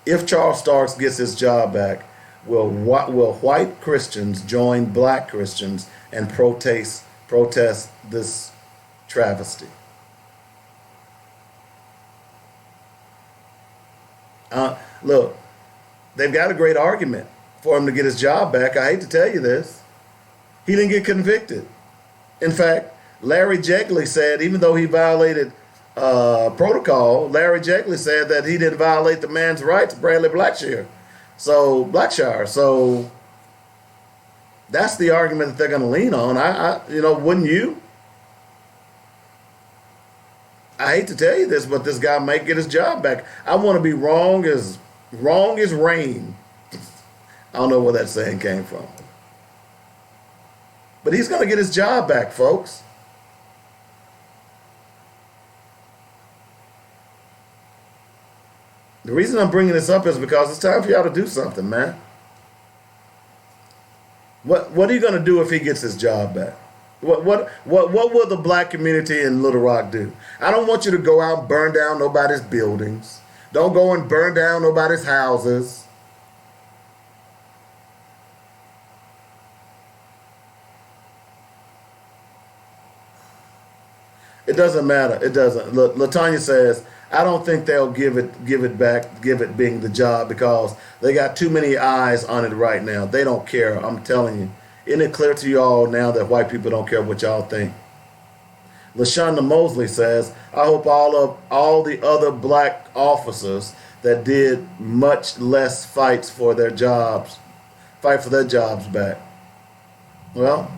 If Charles Starks gets his job back, will white Christians join black Christians and protest this travesty? Look, they've got a great argument for him to get his job back. I hate to tell you this. He didn't get convicted. In fact, Larry Jegley said, even though he violated protocol, Larry Jegley said that he didn't violate the man's rights, Bradley Blackshear. So Blackshire. So that's the argument that they're going to lean on. Wouldn't you? I hate to tell you this, but this guy might get his job back. I want to be wrong as rain. I don't know where that saying came from. But he's going to get his job back, folks. The reason I'm bringing this up is because it's time for y'all to do something, man. What are you going to do if he gets his job back? What will the black community in Little Rock do? I don't want you to go out and burn down nobody's buildings. Don't go and burn down nobody's houses. It doesn't matter. It doesn't. LaTanya says, I don't think they'll give it back, give it being the job, because they got too many eyes on it right now. They don't care. I'm telling you. Isn't it clear to you all now that white people don't care what y'all think? LaShonda Mosley says, I hope all the other black officers that did much less fight for their jobs back. Well,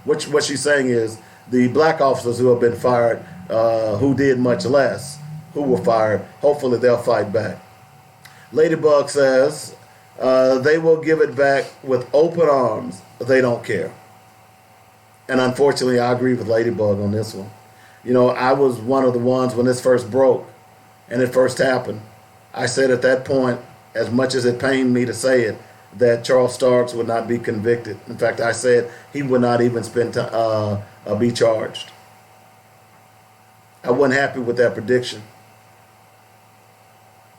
what she's saying is the black officers who have been fired, who did much less, who were fired, hopefully they'll fight back. Ladybug says, they will give it back with open arms. They don't care. And unfortunately, I agree with Ladybug on this one. You know, I was one of the ones when this first broke and it first happened. I said at that point, as much as it pained me to say it, that Charles Starks would not be convicted. In fact, I said he would not even be charged. I wasn't happy with that prediction,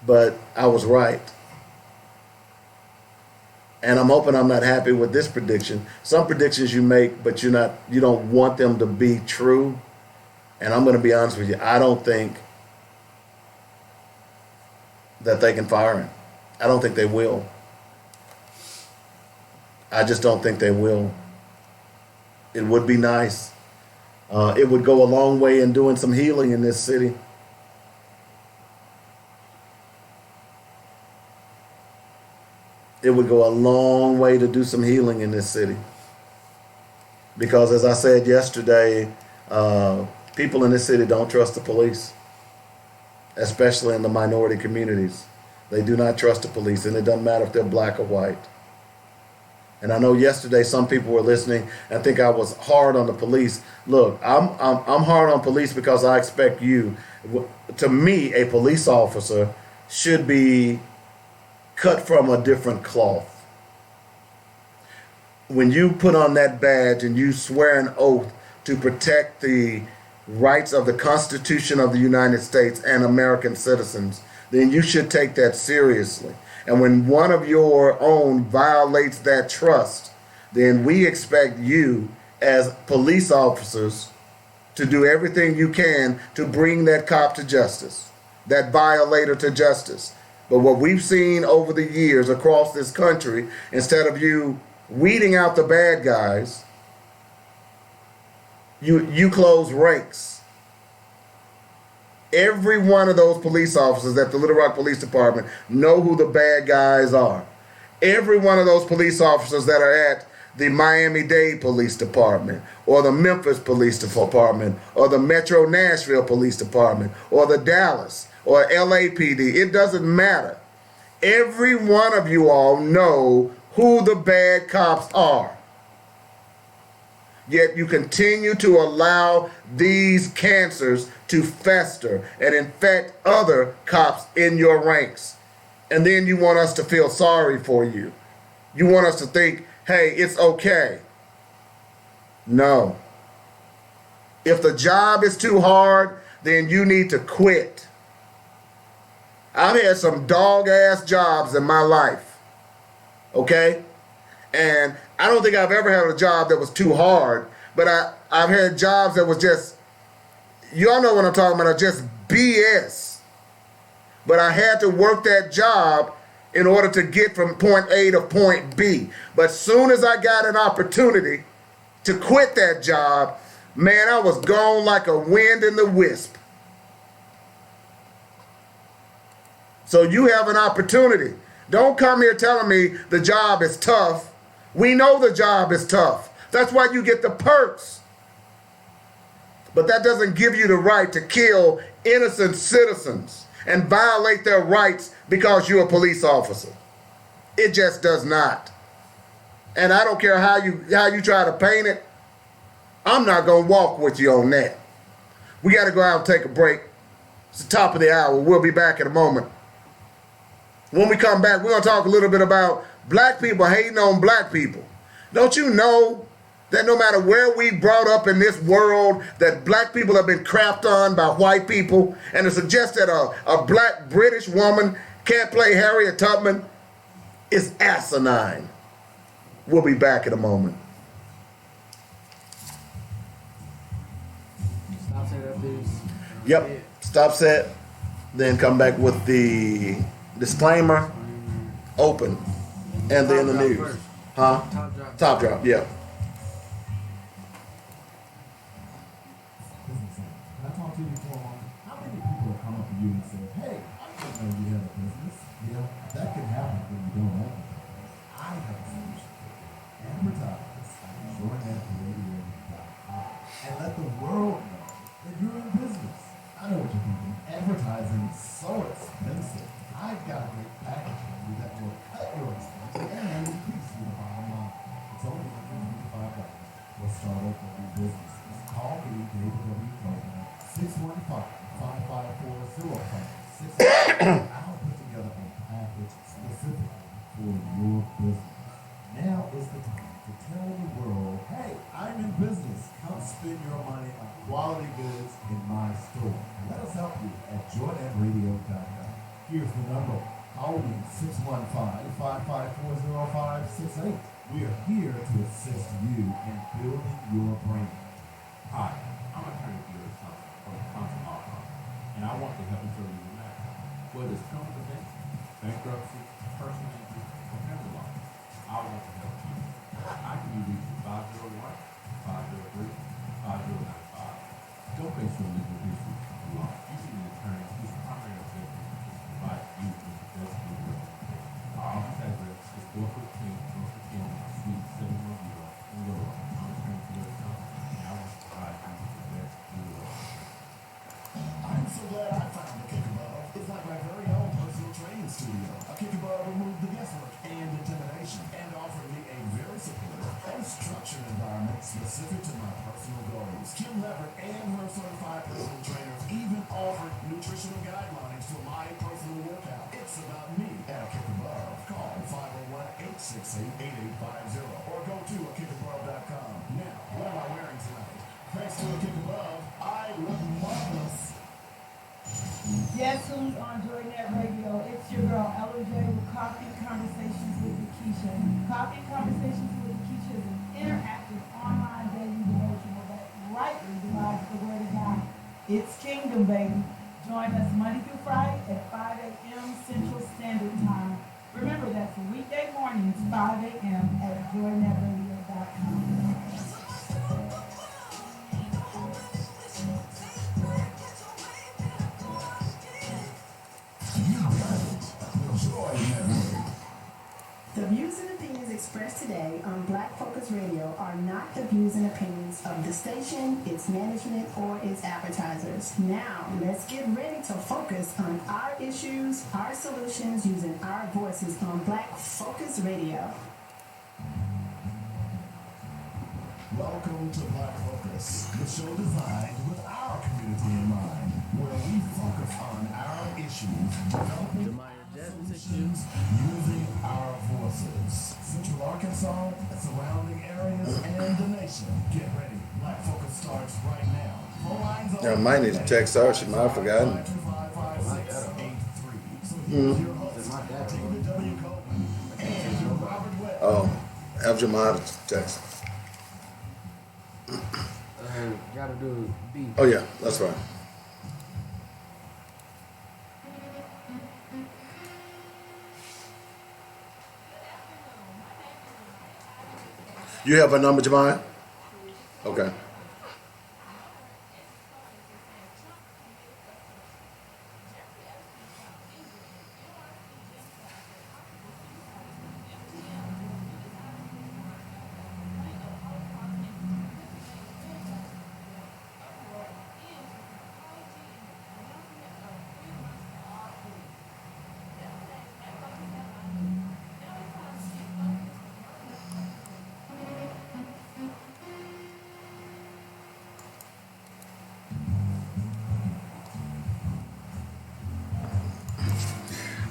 but I was right. And I'm hoping I'm not happy with this prediction. Some predictions you make, but you don't want them to be true. And I'm going to be honest with you, I don't think that they can fire him. I don't think they will. I just don't think they will. It would be nice. It would go a long way in doing some healing in this city. It would go a long way to do some healing in this city. Because as I said yesterday, people in this city don't trust the police, especially in the minority communities. They do not trust the police, and it doesn't matter if they're black or white. And I know yesterday some people were listening and think I was hard on the police. Look, I'm hard on police because I expect you. To me, a police officer should be cut from a different cloth. When you put on that badge and you swear an oath to protect the rights of the Constitution of the United States and American citizens, then you should take that seriously. And when one of your own violates that trust, then we expect you as police officers to do everything you can to bring that cop to justice, that violator to justice. But what we've seen over the years across this country, instead of you weeding out the bad guys, you close ranks. Every one of those police officers at the Little Rock Police Department know who the bad guys are. Every one of those police officers that are at the Miami-Dade Police Department or the Memphis Police Department or the Metro Nashville Police Department or the Dallas or LAPD, it doesn't matter. Every one of you all know who the bad cops are. Yet you continue to allow these cancers to fester and infect other cops in your ranks. And then you want us to feel sorry for you. You want us to think, hey, it's okay. No. If the job is too hard, then you need to quit. I've had some dog-ass jobs in my life, okay? And I don't think I've ever had a job that was too hard, but I've had jobs that was just, y'all know what I'm talking about, just BS. But I had to work that job in order to get from point A to point B. But soon as I got an opportunity to quit that job, man, I was gone like a wind in the wisp. So you have an opportunity. Don't come here telling me the job is tough. We know the job is tough. That's why you get the perks. But that doesn't give you the right to kill innocent citizens and violate their rights because you're a police officer. It just does not. And I don't care how you try to paint it. I'm not going to walk with you on that. We got to go out and take a break. It's the top of the hour. We'll be back in a moment. When we come back, we're going to talk a little bit about black people hating on black people. Don't you know that no matter where we brought up in this world, that black people have been crapped on by white people, and to suggest that a black British woman can't play Harriet Tubman is asinine. We'll be back in a moment. Stop set up this. Yep, stop set, then come back with the disclaimer, open, and then the news. First. Huh? Top drop. Top drop, yeah. Can I talk to you before? How many people have come up to you and said, hey, I didn't know you had a business? Yeah, that can happen when you don't advertise. I have a solution for you. Advertise on joinnetradio.com and let the world know that you're in business. I know what you're thinking. Advertising is so expensive. I've got a great package for you that will cut your expenses and increase your bottom line. It's only $125. We'll start open new businesses. Call me, David W. Coleman, 615-554-0566. I'll put together a package specifically for your business. Now is the time to tell the world, hey, I'm in business. Come spend your money on quality goods in my store. Let us help you at joinnetradio.com. Here's the number. Call me 615-554-0568. We are here to assist you in building your brand. Hi, I'm attorney Gary Thompson from the Thompson Law Firm, and I want to help you through your matter. Whether it's criminal defense, bankruptcy, personal injury, or family law, I want to help you. I can be reached at 501-503-5095. Don't face your legal issues alone. You need an attorney whose primary objective is to provide you with the best legal representation. Our office address is 415 North Virginia, Suite 710 in Little Rock. I'm attorney Gary Thompson, and I want to provide you with the best legal representation. I'm so glad I found the Kick Above. It's like my very own personal training studio. A Kick Above removed the guesswork and intimidation and offered me a very supportive and structured environment specific to my personal goals. Kim Leverett and her certified personal trainers even offered nutritional guidelines for my personal workout. It's about me at a Kick Above. Call 501-868-8850 or go to akickabove.com. Now, what am I wearing tonight? Thanks to a Kick Above, I look marvelous. Guess who's on Joynet Radio? It's your girl LJ with Coffee Conversations with Keisha. Coffee Conversations with Keisha is an interactive online daily devotional that rightly divides the word of God. It's Kingdom, baby. Join us Monday through Friday at 5 a.m. Central Standard Time. Remember, that's weekday mornings, 5 a.m. at joynetradio.com. The views and opinions expressed today on Black Focus Radio are not the views and opinions of the station, its management, or its advertisers. Now, let's get ready to focus on our issues, our solutions, using our voices on Black Focus Radio. Welcome to Black Focus, the show designed with our community in mind, where we focus on our issues, developing solutions, using our voices. Central Arkansas, surrounding areas, and the nation. Get ready. Black Focus starts right now. Phone lines I might need to text her. She might have forgotten. 525-5683. So here's your host, David W. Coleman, and your Robert Webb. Oh, have Jamal text. Gotta do B. Oh, yeah, that's right. You have a number, Jemiah? Okay.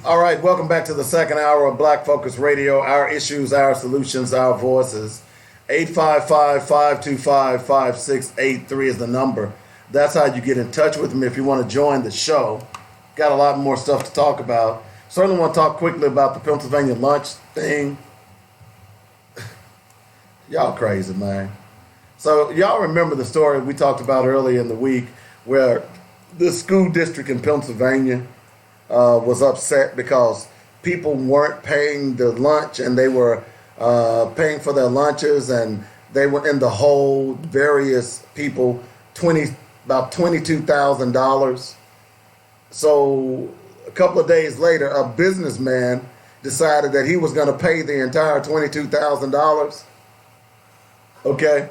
All right, welcome back to the second hour of Black Focus Radio. Our issues, our solutions, our voices. 855-525-5683 is the number. That's how you get in touch with me if you want to join the show. Got a lot more stuff to talk about. Certainly want to talk quickly about the Pennsylvania lunch thing. Y'all crazy, man. So y'all remember the story we talked about earlier in the week where the school district in Pennsylvania was upset because people weren't paying the lunch and they were paying for their lunches and they were in the hole, various people, about $22,000. So a couple of days later, a businessman decided that he was going to pay the entire $22,000. Okay?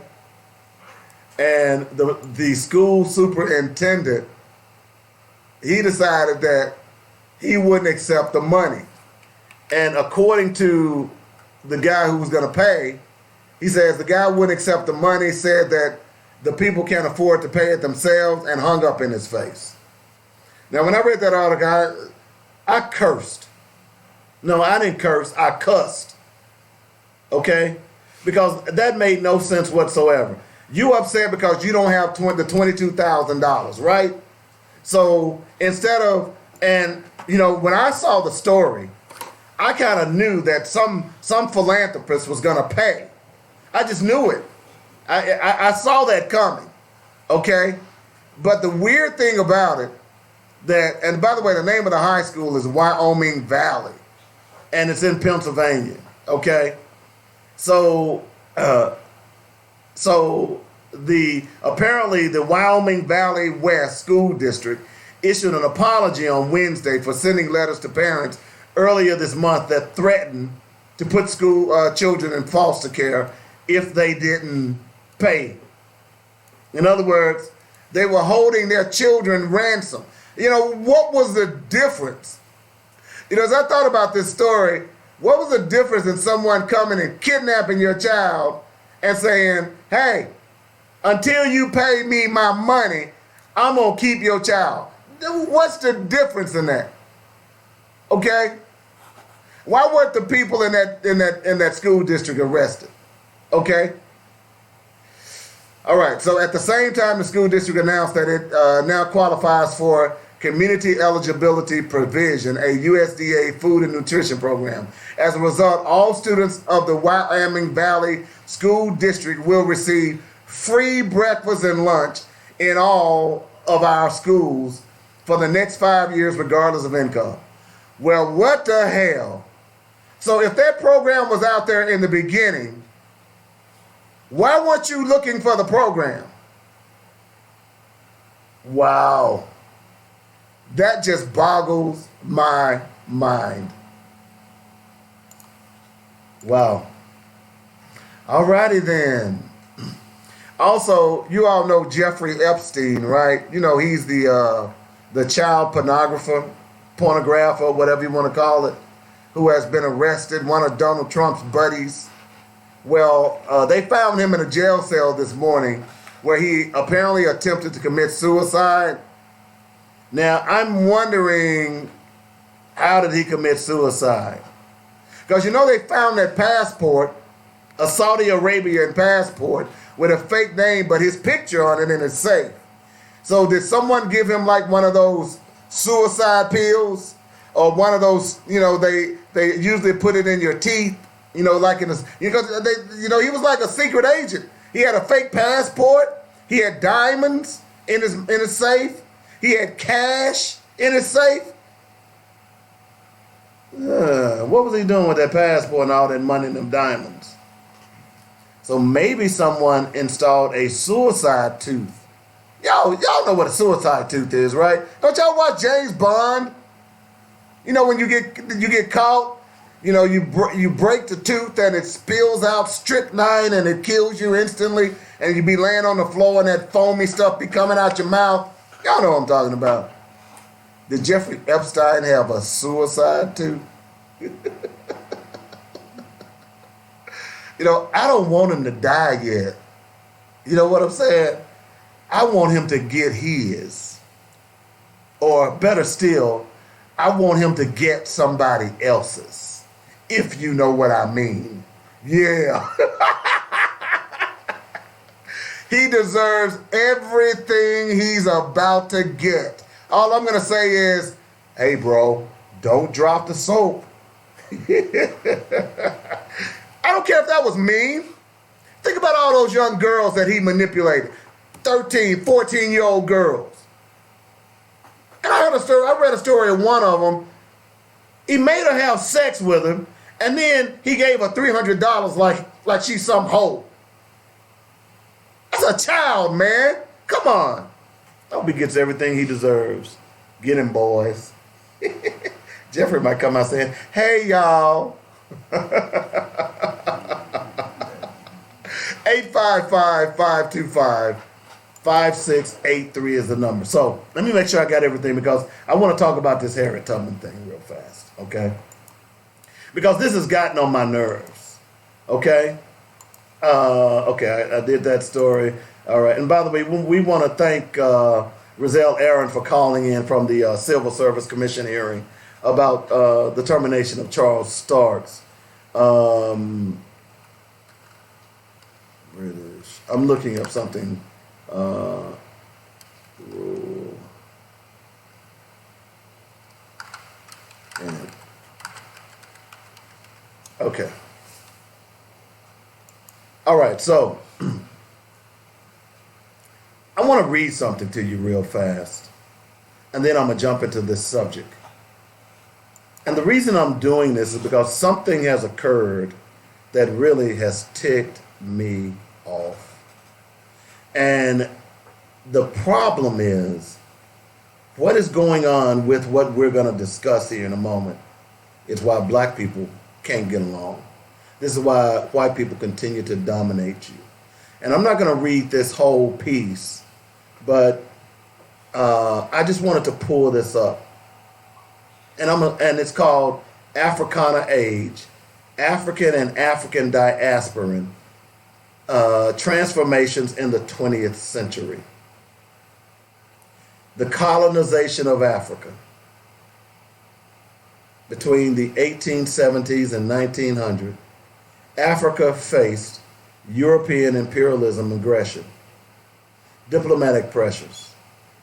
And the school superintendent, he decided that he wouldn't accept the money. And according to the guy who was going to pay, he says the guy wouldn't accept the money, said that the people can't afford to pay it themselves, and hung up in his face. Now, when I read that article, I cursed. No, I didn't curse. I cussed. Okay? Because that made no sense whatsoever. You upset because you don't have the $22,000, right? So instead of, and you know, when I saw the story, I kind of knew that some philanthropist was going to pay. I just knew it. I saw that coming, okay? But the weird thing about it, and by the way, the name of the high school is Wyoming Valley, and it's in Pennsylvania, okay? So apparently the Wyoming Valley West School District issued an apology on Wednesday for sending letters to parents earlier this month that threatened to put school children in foster care if they didn't pay. In other words, they were holding their children ransom. You know, what was the difference? You know, as I thought about this story, what was the difference in someone coming and kidnapping your child and saying, hey, until you pay me my money, I'm going to keep your child? What's the difference in that? Okay? Why weren't the people in that school district arrested? Okay? All right, so at the same time, the school district announced that it now qualifies for Community Eligibility Provision, a USDA food and nutrition program. As a result, all students of the Wyoming Valley School District will receive free breakfast and lunch in all of our schools for the next 5 years, regardless of income. Well, what the hell? So if that program was out there in the beginning, why weren't you looking for the program? Wow. That just boggles my mind. Wow. Alrighty then. Also, you all know Jeffrey Epstein, right? You know, he's the child pornographer, whatever you want to call it, who has been arrested, one of Donald Trump's buddies. Well, they found him in a jail cell this morning where he apparently attempted to commit suicide. Now, I'm wondering, how did he commit suicide? Because, you know, they found that passport, a Saudi Arabian passport, with a fake name, but his picture on it in his safe. So did someone give him like one of those suicide pills? Or one of those, you know, they usually put it in your teeth, you know, like in a, because he was like a secret agent. He had a fake passport. He had diamonds in his safe. He had cash in his safe. What was he doing with that passport and all that money and them diamonds? So maybe someone installed a suicide tooth. Y'all know what a suicide tooth is, right? Don't y'all watch James Bond? You know, when you get caught, you know, you break the tooth and it spills out strychnine and it kills you instantly, and you be laying on the floor and that foamy stuff be coming out your mouth. Y'all know what I'm talking about. Did Jeffrey Epstein have a suicide tooth? You know, I don't want him to die yet. You know what I'm saying? I want him to get his. Or better still, I want him to get somebody else's, if you know what I mean. Yeah. He deserves everything he's about to get. All I'm going to say is, hey, bro, don't drop the soap. I don't care if that was mean. Think about all those young girls that he manipulated. 13, 14-year-old girls. And I read a story of one of them. He made her have sex with him, and then he gave her $300 like she's some hoe. That's a child, man. Come on. I hope he gets everything he deserves. Get him, boys. Jeffrey might come out saying, hey, y'all. 855-525-5683 is the number. So let me make sure I got everything, because I want to talk about this Harriet Tubman thing real fast, okay? Because this has gotten on my nerves, okay? Okay, I did that story. All right, and by the way, we want to thank Rizelle Aaron for calling in from the Civil Service Commission hearing about the termination of Charles Starks. British. I'm looking up something. Okay. All right, so I want to read something to you real fast, and then I'm going to jump into this subject. And the reason I'm doing this is because something has occurred that really has ticked me off. And the problem is, what is going on with what we're going to discuss here in a moment is why black people can't get along. This is why white people continue to dominate you. And I'm not going to read this whole piece, but I just wanted to pull this up. And it's called Africana Age, African and African Diasporan Transformations in the 20th Century. The colonization of Africa between the 1870s and 1900. Africa faced European imperialism aggression, diplomatic pressures,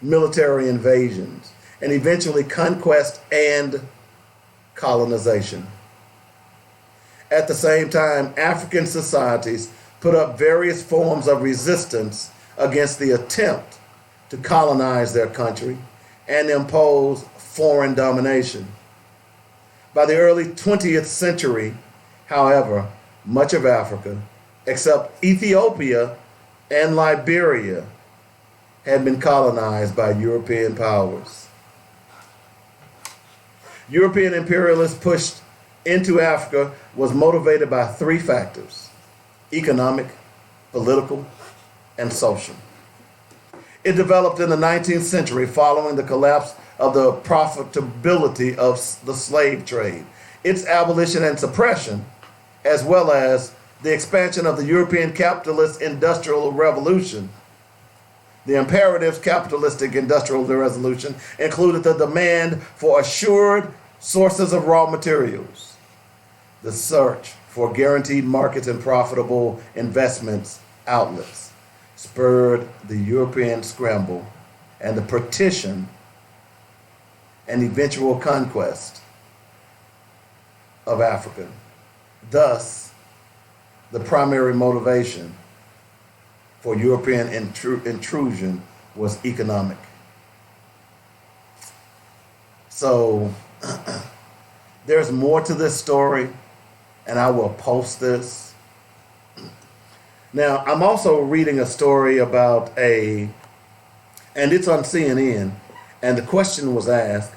military invasions, and eventually conquest and colonization. At the same time, African societies put up various forms of resistance against the attempt to colonize their country and impose foreign domination. By the early 20th century, however, much of Africa, except Ethiopia and Liberia, had been colonized by European powers. European imperialists pushed into Africa was motivated by three factors: economic, political, and social. It developed in the 19th century following the collapse of the profitability of the slave trade, its abolition and suppression, as well as the expansion of the European capitalist industrial revolution. The imperatives capitalistic industrial revolution included the demand for assured sources of raw materials, the search for guaranteed markets and profitable investments outlets, spurred the European scramble and the partition and eventual conquest of Africa. Thus, the primary motivation for European intrusion was economic. So there's more to this story, and I will post this. Now, I'm also reading a story about and it's on CNN, and the question was asked,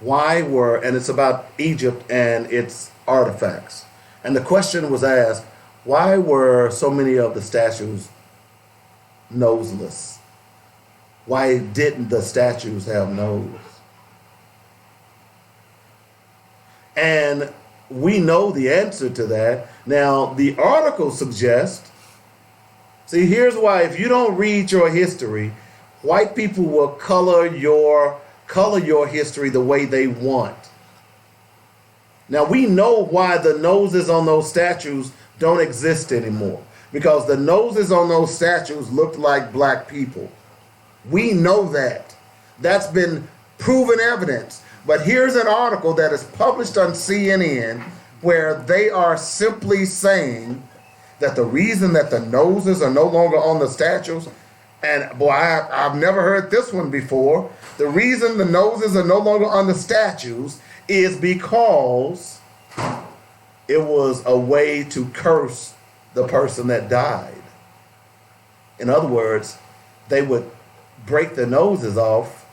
and it's about Egypt and its artifacts. And the question was asked, why were so many of the statues noseless? Why didn't the statues have nose? And we know the answer to that. Now, the article suggests, see, here's why: if you don't read your history, white people will color your history the way they want. Now we know why the noses on those statues don't exist anymore. Because the noses on those statues looked like black people. We know that. That's been proven evidence. But here's an article that is published on CNN where they are simply saying that the reason that the noses are no longer on the statues, and boy, I've never heard this one before. The reason the noses are no longer on the statues is because it was a way to curse the person that died. In other words, they would break their noses off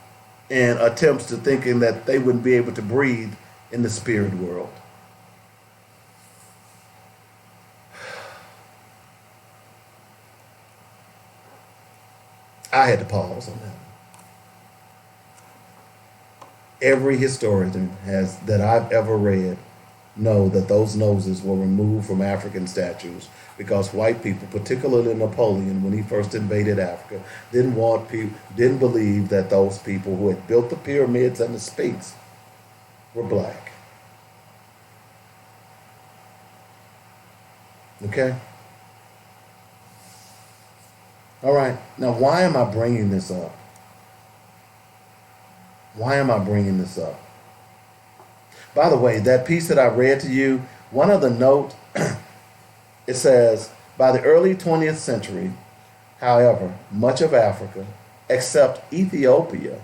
in attempts to thinking that they wouldn't be able to breathe in the spirit world. I had to pause on that. Every historian that I've ever read know that those noses were removed from African statues because white people, particularly Napoleon, when he first invaded Africa, didn't believe that those people who had built the pyramids and the Sphinx were black. Okay? All right. Now, why am I bringing this up? Why am I bringing this up? By the way, that piece that I read to you, one of the note, it says, by the early 20th century, however, much of Africa, except Ethiopia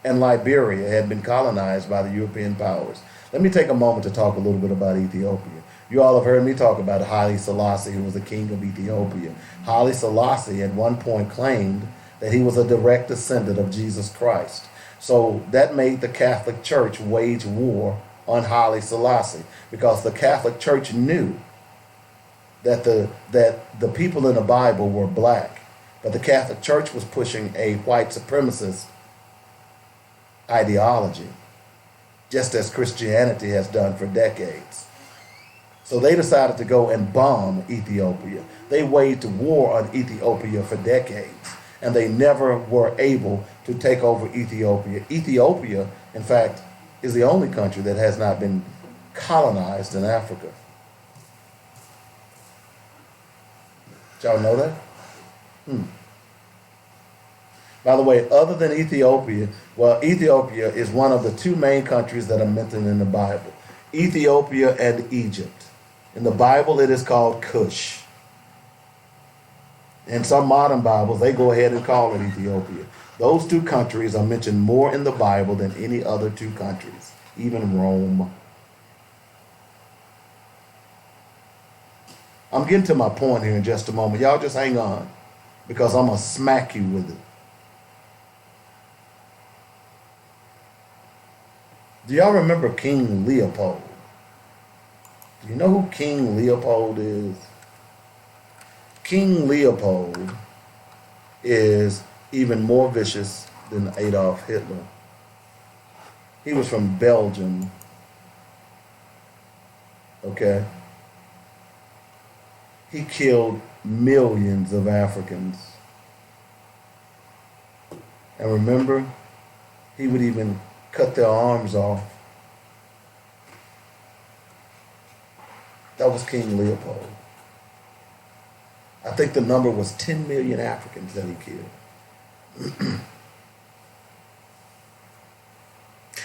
and Liberia, had been colonized by the European powers. Let me take a moment to talk a little bit about Ethiopia. You all have heard me talk about Haile Selassie, who was the king of Ethiopia. Haile Selassie at one point claimed that he was a direct descendant of Jesus Christ. So that made the Catholic Church wage war on Haile Selassie because the Catholic Church knew that the people in the Bible were black, but the Catholic Church was pushing a white supremacist ideology, just as Christianity has done for decades. So they decided to go and bomb Ethiopia. They waged war on Ethiopia for decades, and they never were able to take over Ethiopia. Ethiopia, in fact, is the only country that has not been colonized in Africa. Did y'all know that? By the way, other than Ethiopia, Ethiopia is one of the two main countries that are mentioned in the Bible. Ethiopia and Egypt. In the Bible, it is called Cush. In some modern Bibles, they go ahead and call it Ethiopia. Those two countries are mentioned more in the Bible than any other two countries, even Rome. I'm getting to my point here in just a moment. Y'all just hang on, because I'm going to smack you with it. Do y'all remember King Leopold? Do you know who King Leopold is? King Leopold is even more vicious than Adolf Hitler. He was from Belgium. Okay? He killed millions of Africans. And remember, he would even cut their arms off. That was King Leopold. I think the number was 10 million Africans that he killed.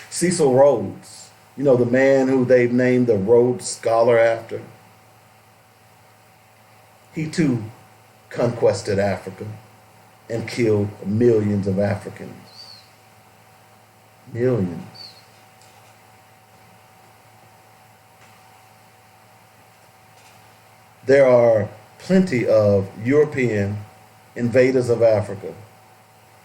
Cecil Rhodes, you know, the man who they've named the Rhodes Scholar after. He too conquested Africa and killed millions of Africans. Millions. There are plenty of European invaders of Africa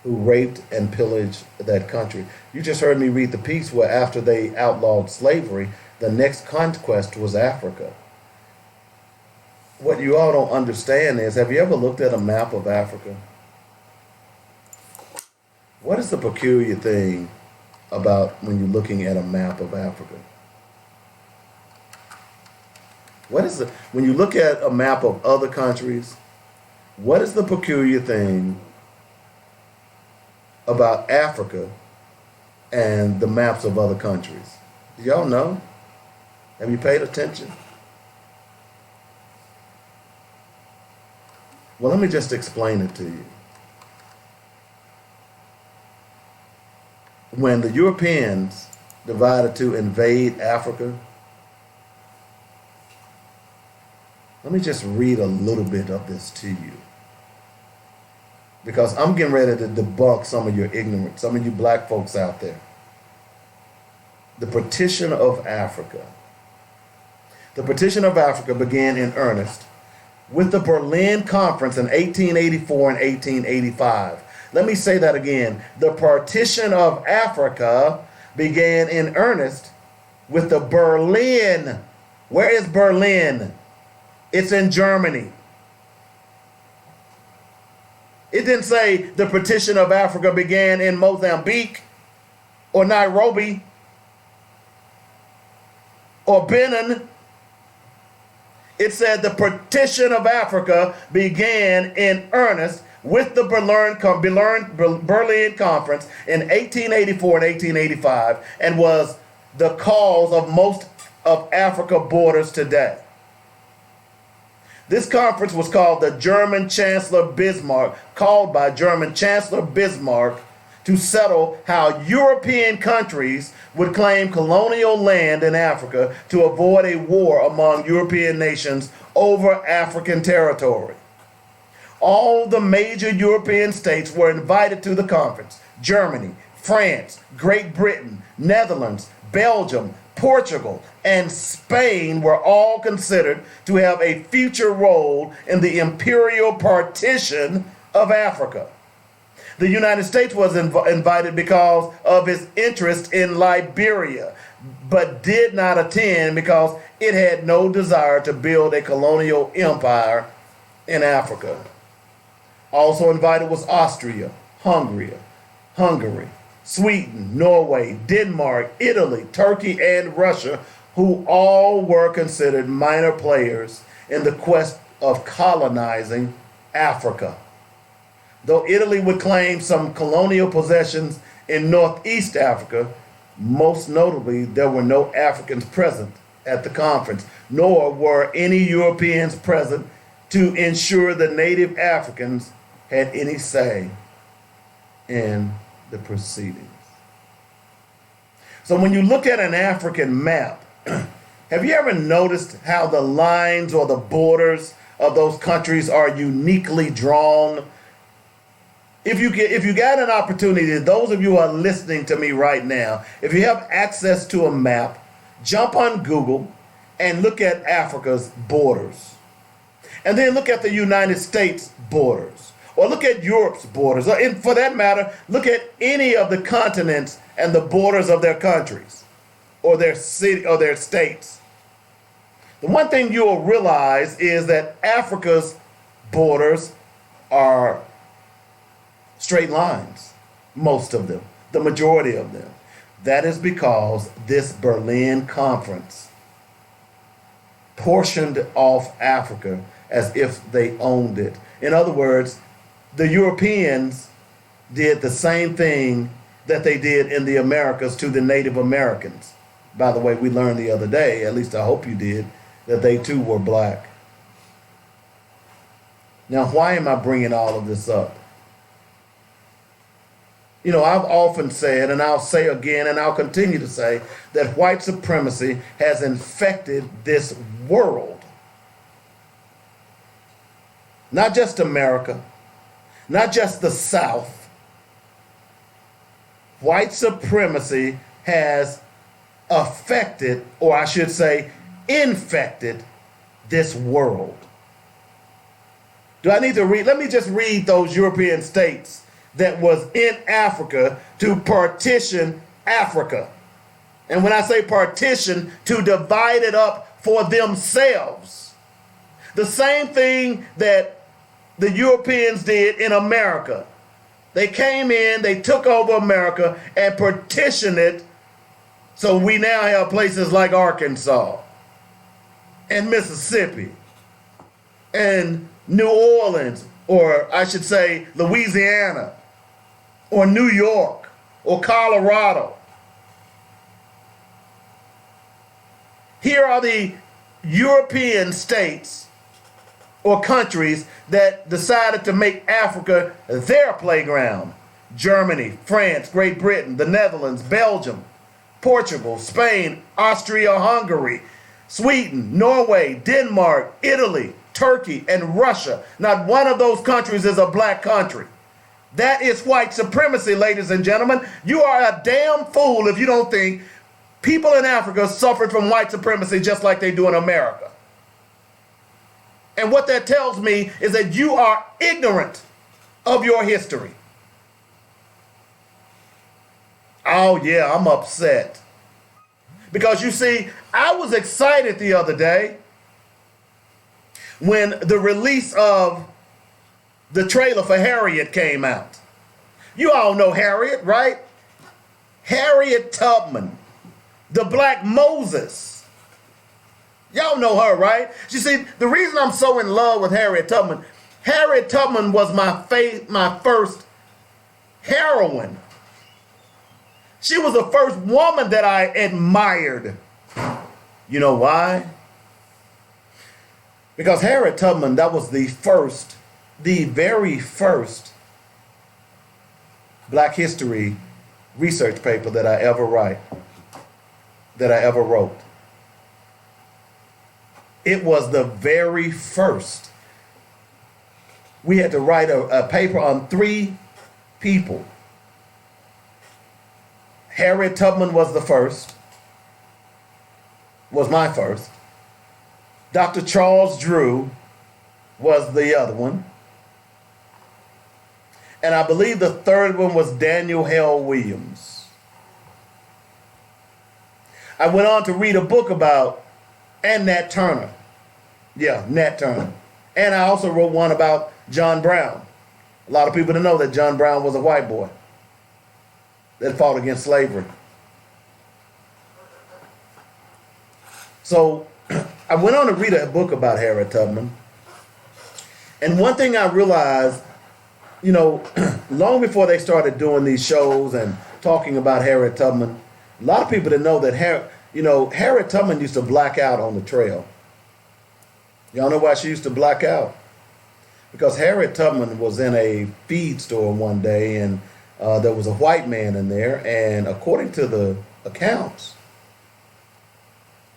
who raped and pillaged that country. You just heard me read the piece where after they outlawed slavery, the next conquest was Africa. What you all don't understand is, have you ever looked at a map of Africa? What is the peculiar thing about when you're looking at a map of Africa? When you look at a map of other countries, what is the peculiar thing about Africa and the maps of other countries? Do y'all know? Have you paid attention? Well, let me just explain it to you. When the Europeans decided to invade Africa, let me just read a little bit of this to you. Because I'm getting ready to debunk some of your ignorance, some of you black folks out there. The partition of Africa. The partition of Africa began in earnest with the Berlin Conference in 1884 and 1885. Let me say that again. The partition of Africa began in earnest with the Berlin. Where is Berlin? It's in Germany. It didn't say the partition of Africa began in Mozambique or Nairobi or Benin. It said the partition of Africa began in earnest with the Berlin Conference in 1884 and 1885 and was the cause of most of Africa borders today. This conference was called by German Chancellor Bismarck to settle how European countries would claim colonial land in Africa to avoid a war among European nations over African territory. All the major European states were invited to the conference. Germany, France, Great Britain, Netherlands, Belgium, Portugal, and Spain were all considered to have a future role in the imperial partition of Africa. The United States was invited because of its interest in Liberia, but did not attend because it had no desire to build a colonial empire in Africa. Also invited was Austria, Hungary, Sweden, Norway, Denmark, Italy, Turkey, and Russia, who all were considered minor players in the quest of colonizing Africa. Though Italy would claim some colonial possessions in Northeast Africa, most notably there were no Africans present at the conference, nor were any Europeans present to ensure the native Africans had any say in the proceedings. So when you look at an African map, have you ever noticed how the lines or the borders of those countries are uniquely drawn? If you got an opportunity, those of you who are listening to me right now, if you have access to a map, jump on Google and look at Africa's borders. And then look at the United States borders. Or look at Europe's borders. Or for that matter, look at any of the continents and the borders of their countries or their city or their states. The one thing you will realize is that Africa's borders are straight lines, most of them, the majority of them. That is because this Berlin Conference portioned off Africa as if they owned it. In other words, the Europeans did the same thing that they did in the Americas to the Native Americans. By the way, we learned the other day, at least I hope you did, that they too were black. Now, why am I bringing all of this up? You know, I've often said, and I'll say again, and I'll continue to say, that white supremacy has infected this world. Not just America, not just the South. White supremacy has affected, or I should say, infected this world. Do I need to read? Let me just read those European states that was in Africa to partition Africa. And when I say partition, to divide it up for themselves. The same thing that the Europeans did in America. They came in, they took over America and partitioned it, so we now have places like Arkansas and Mississippi and New Orleans, or I should say Louisiana, or New York, or Colorado. Here are the European states or countries that decided to make Africa their playground. Germany, France, Great Britain, the Netherlands, Belgium, Portugal, Spain, Austria-Hungary, Sweden, Norway, Denmark, Italy, Turkey, and Russia. Not one of those countries is a black country. That is white supremacy, ladies and gentlemen. You are a damn fool if you don't think people in Africa suffered from white supremacy just like they do in America. And what that tells me is that you are ignorant of your history. Oh yeah, I'm upset. Because you see, I was excited the other day when the release of the trailer for Harriet came out. You all know Harriet, right? Harriet Tubman, the Black Moses. Y'all know her, right? You see, the reason I'm so in love with Harriet Tubman was my first heroine. She was the first woman that I admired. You know why? Because Harriet Tubman, that was the very first Black history research paper that I ever wrote. It was the very first. We had to write a paper on 3 people. Harriet Tubman was the first, was my first. Dr. Charles Drew was the other one. And I believe the third one was Daniel Hale Williams. I went on to read a book about, and Nat Turner. Yeah, Nat Turner. And I also wrote one about John Brown. A lot of people don't know that John Brown was a white boy that fought against slavery. So I went on to read a book about Harriet Tubman. And one thing I realized, you know, long before they started doing these shows and talking about Harriet Tubman, a lot of people didn't know that Harriet Tubman used to black out on the trail. Y'all know why she used to black out? Because Harriet Tubman was in a feed store one day and there was a white man in there, and according to the accounts,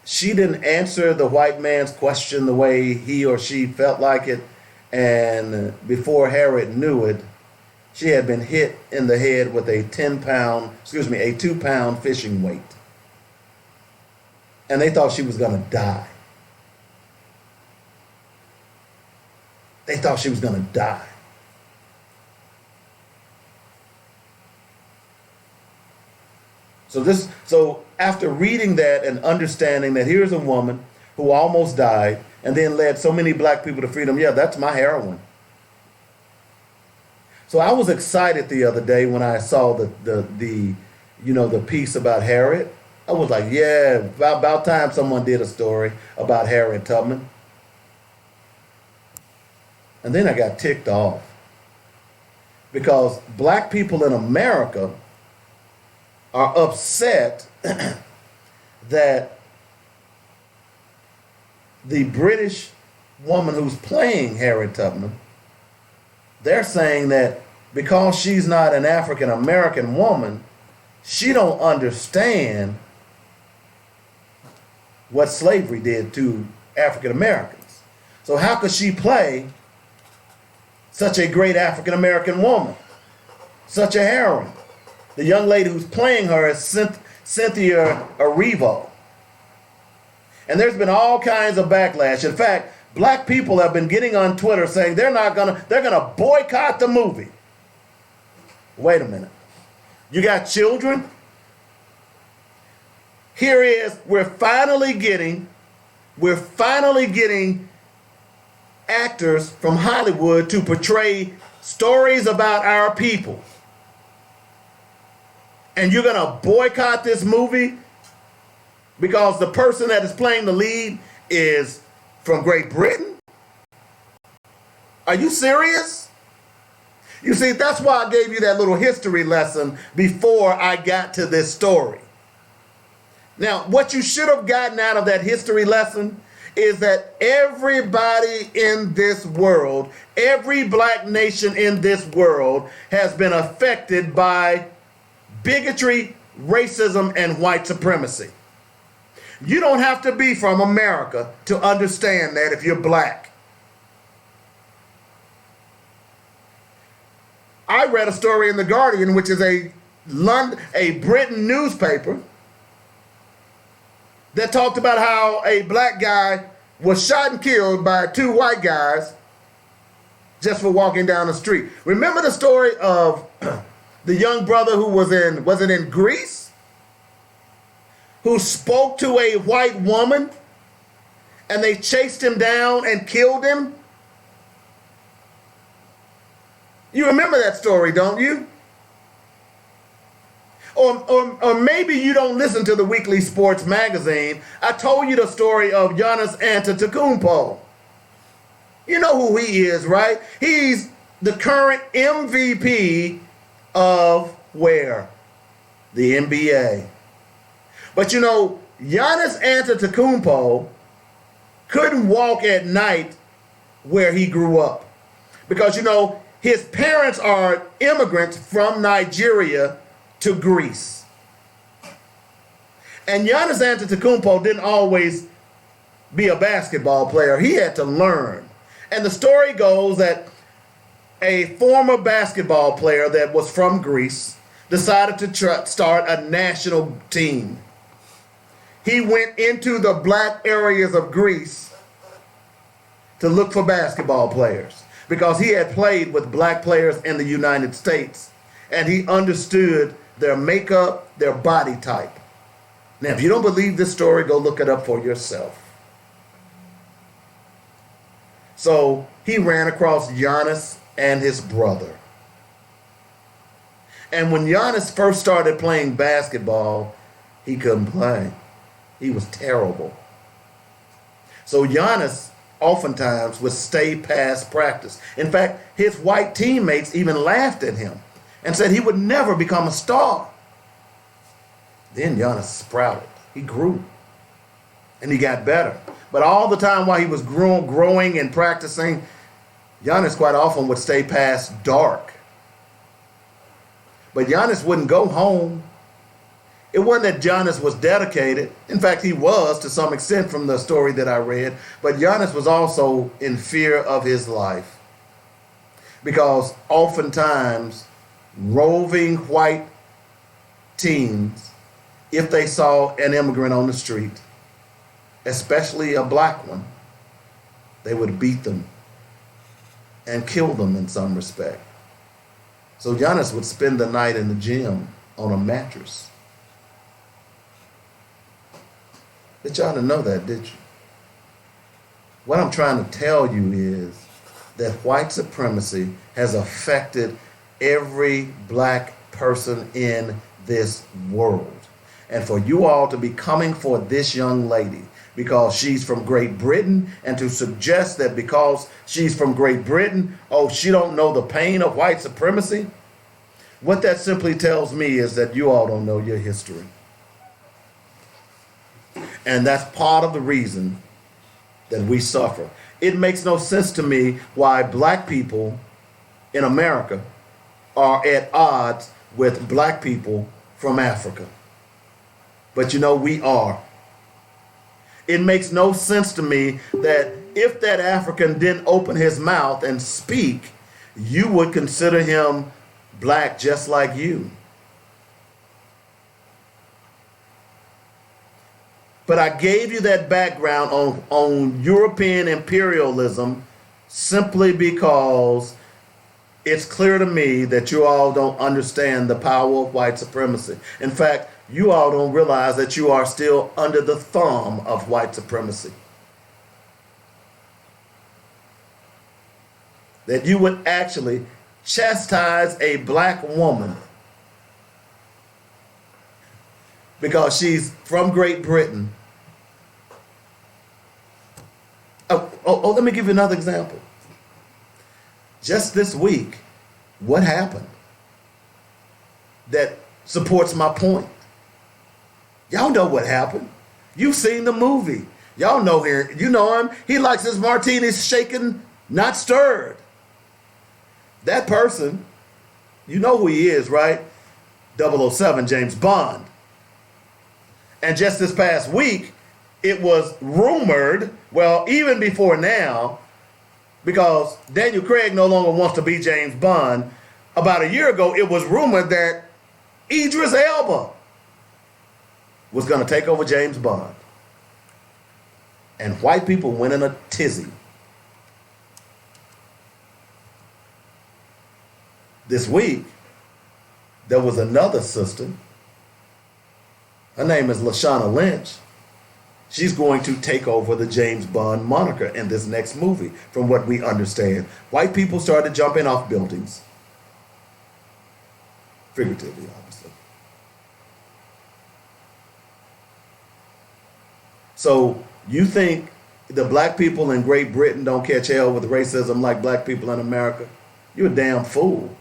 she didn't answer the white man's question the way he or she felt like it, and before Harriet knew it, she had been hit in the head with a 2-pound fishing weight. And they thought she was going to die. They thought she was going to die. So after reading that and understanding that here's a woman who almost died and then led so many black people to freedom, yeah, that's my heroine. So I was excited the other day when I saw the piece about Harriet. I was like, yeah, about time someone did a story about Harriet Tubman. And then I got ticked off because black people in America are upset that the British woman who's playing Harriet Tubman, they're saying that because she's not an African American woman, she don't understand what slavery did to African Americans. So how could she play such a great African American woman, such a heroine? The young lady who's playing her is Cynthia Erivo. And there's been all kinds of backlash. In fact, black people have been getting on Twitter saying they're gonna boycott the movie. Wait a minute. You got children? Here is, we're finally getting actors from Hollywood to portray stories about our people. And you're going to boycott this movie because the person that is playing the lead is from Great Britain? Are you serious? You see, that's why I gave you that little history lesson before I got to this story. Now, what you should have gotten out of that history lesson is that everybody in this world, every black nation in this world has been affected by bigotry, racism, and white supremacy. You don't have to be from America to understand that if you're black. I read a story in The Guardian, which is a Britain newspaper, that talked about how a black guy was shot and killed by two white guys just for walking down the street. Remember the story of the young brother who was it in Greece? Who spoke to a white woman and they chased him down and killed him? You remember that story, don't you? Or maybe you don't listen to the weekly sports magazine. I told you the story of Giannis Antetokounmpo. You know who he is, right? He's the current MVP of where? The NBA. But you know, Giannis Antetokounmpo couldn't walk at night where he grew up. Because you know, his parents are immigrants from Nigeria to Greece. And Giannis Antetokounmpo didn't always be a basketball player. He had to learn. And the story goes that a former basketball player that was from Greece decided to start a national team. He went into the black areas of Greece to look for basketball players because he had played with black players in the United States and he understood their makeup, their body type. Now, if you don't believe this story, go look it up for yourself. So he ran across Giannis and his brother. And when Giannis first started playing basketball, he couldn't play. He was terrible. So Giannis oftentimes would stay past practice. In fact, his white teammates even laughed at him and said he would never become a star. Then Giannis sprouted. He grew. And he got better. But all the time while he was growing and practicing, Giannis quite often would stay past dark. But Giannis wouldn't go home. It wasn't that Giannis was dedicated. In fact, he was to some extent from the story that I read. But Giannis was also in fear of his life. Because oftentimes, roving white teens, if they saw an immigrant on the street, especially a black one, they would beat them and kill them in some respect. So Giannis would spend the night in the gym on a mattress. But y'all didn't know that, did you? What I'm trying to tell you is that white supremacy has affected every black person in this world. And for you all to be coming for this young lady because she's from Great Britain and to suggest that because she's from Great Britain, oh, she don't know the pain of white supremacy, what that simply tells me is that you all don't know your history. And that's part of the reason that we suffer. It makes no sense to me why black people in America are at odds with black people from Africa. But you know, we are. It makes no sense to me that if that African didn't open his mouth and speak, you would consider him black just like you. But I gave you that background on European imperialism simply because it's clear to me that you all don't understand the power of white supremacy. In fact, you all don't realize that you are still under the thumb of white supremacy. That you would actually chastise a black woman because she's from Great Britain. Let me give you another example. Just this week, what happened that supports my point? Y'all know what happened. You've seen the movie. Y'all know him. You know him. He likes his martinis shaken, not stirred. That person, you know who he is, right? 007, James Bond. And just this past week, it was rumored, well, even before now, because Daniel Craig no longer wants to be James Bond. About a year ago, it was rumored that Idris Elba was going to take over James Bond. And white people went in a tizzy. This week, there was another sister. Her name is Lashana Lynch. She's going to take over the James Bond moniker in this next movie, from what we understand. White people started jumping off buildings. Figuratively, obviously. So you think the black people in Great Britain don't catch hell with racism like black people in America? You're a damn fool.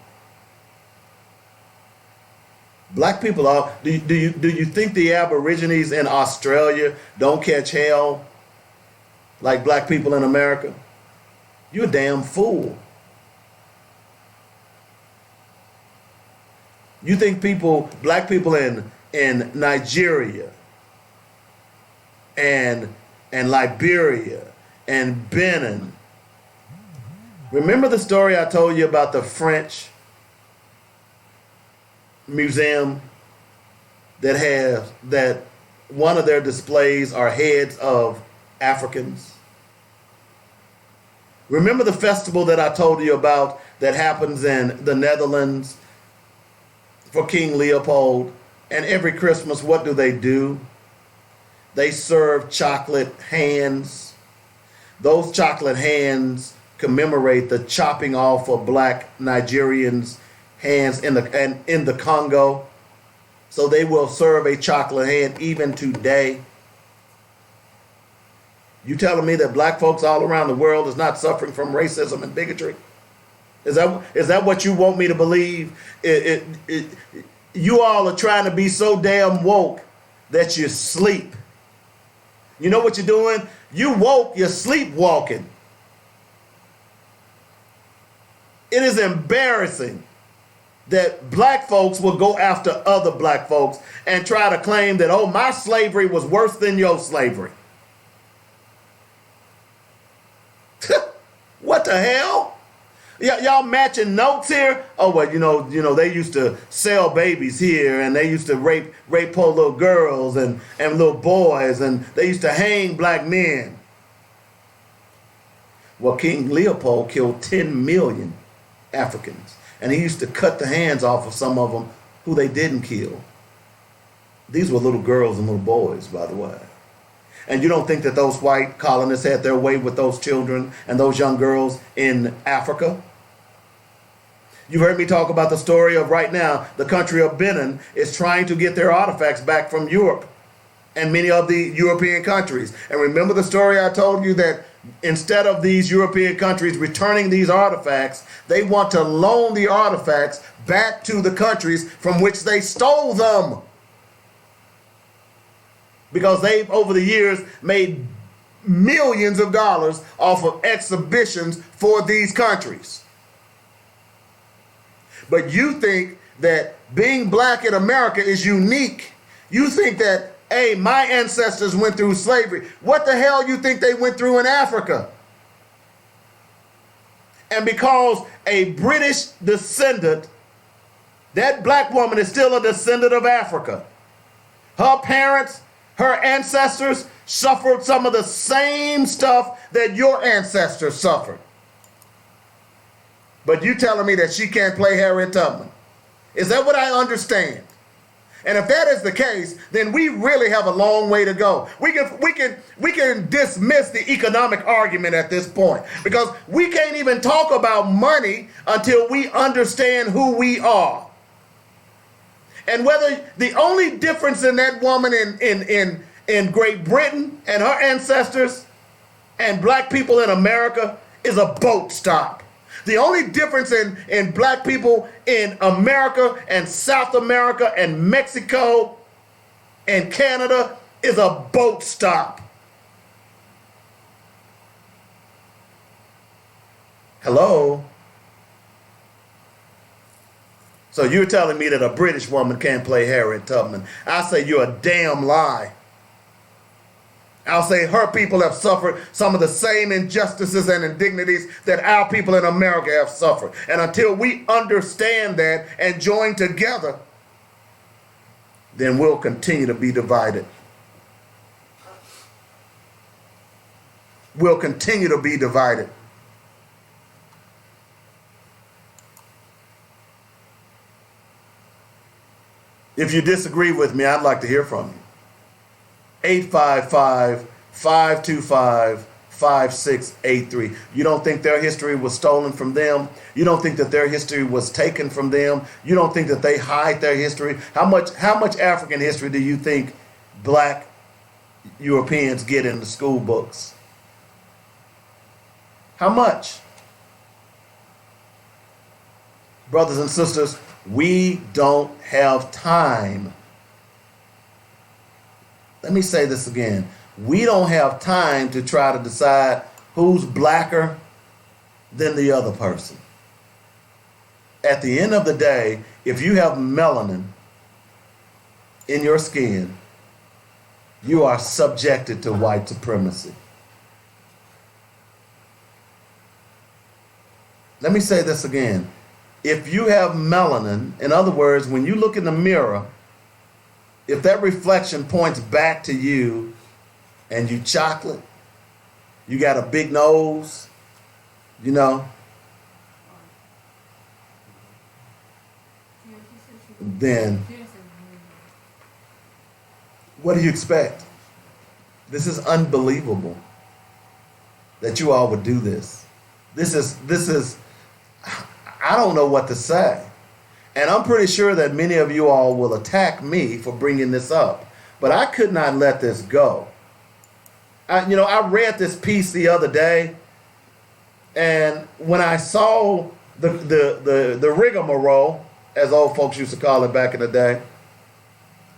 Black people are. Do you think the Aborigines in Australia don't catch hell like black people in America? You're a damn fool. You think black people in Nigeria and Liberia and Benin. Remember the story I told you about the French museum that one of their displays are heads of Africans? Remember the festival that I told you about that happens in the Netherlands for King Leopold? And every Christmas, what do? They serve chocolate hands. Those chocolate hands commemorate the chopping off of black Nigerians' hands in the Congo. So they will serve a chocolate hand even today. You telling me that black folks all around the world is not suffering from racism and bigotry? Is that what you want me to believe? You all are trying to be so damn woke that you sleep. You know what you're doing? You woke, you're sleepwalking. It is embarrassing that black folks will go after other black folks and try to claim that, oh, my slavery was worse than your slavery. What the hell? Y'all matching notes here? Oh, well, you know, they used to sell babies here, and they used to rape poor little girls and little boys, and they used to hang black men. Well, King Leopold killed 10 million Africans, and he used to cut the hands off of some of them who they didn't kill. These were little girls and little boys, by the way. And you don't think that those white colonists had their way with those children and those young girls in Africa? You've heard me talk about the story of right now, the country of Benin is trying to get their artifacts back from Europe and many of the European countries. And remember the story I told you that instead of these European countries returning these artifacts, they want to loan the artifacts back to the countries from which they stole them. Because they've, over the years, made millions of dollars off of exhibitions for these countries. But you think that being black in America is unique. You think that, hey, my ancestors went through slavery. What the hell you think they went through in Africa? And because a British descendant, that black woman is still a descendant of Africa. Her parents, her ancestors suffered some of the same stuff that your ancestors suffered. But you telling me that she can't play Harriet Tubman? Is that what I understand? And if that is the case, then we really have a long way to go. We can dismiss the economic argument at this point, because we can't even talk about money until we understand who we are. And whether the only difference in that woman in Great Britain and her ancestors and black people in America is a boat stop. The only difference in black people in America and South America and Mexico and Canada is a boat stop. Hello? So you're telling me that a British woman can't play Harriet Tubman? I say you're a damn lie. I'll say her people have suffered some of the same injustices and indignities that our people in America have suffered. And until we understand that and join together, then we'll continue to be divided. We'll continue to be divided. If you disagree with me, I'd like to hear from you. 855-525-5683. You don't think their history was stolen from them? You don't think that their history was taken from them? You don't think that they hide their history? How much African history do you think black Europeans get in the school books? How much? Brothers and sisters, we don't have time. Let me say this again. We don't have time to try to decide who's blacker than the other person. At the end of the day, if you have melanin in your skin, you are subjected to white supremacy. Let me say this again. If you have melanin, in other words, when you look in the mirror, if that reflection points back to you and you chocolate, you got a big nose, you know, then what do you expect? This is unbelievable that you all would do this. This is, I don't know what to say. And I'm pretty sure that many of you all will attack me for bringing this up. But I could not let this go. I read this piece the other day, and when I saw the rigmarole, as old folks used to call it back in the day,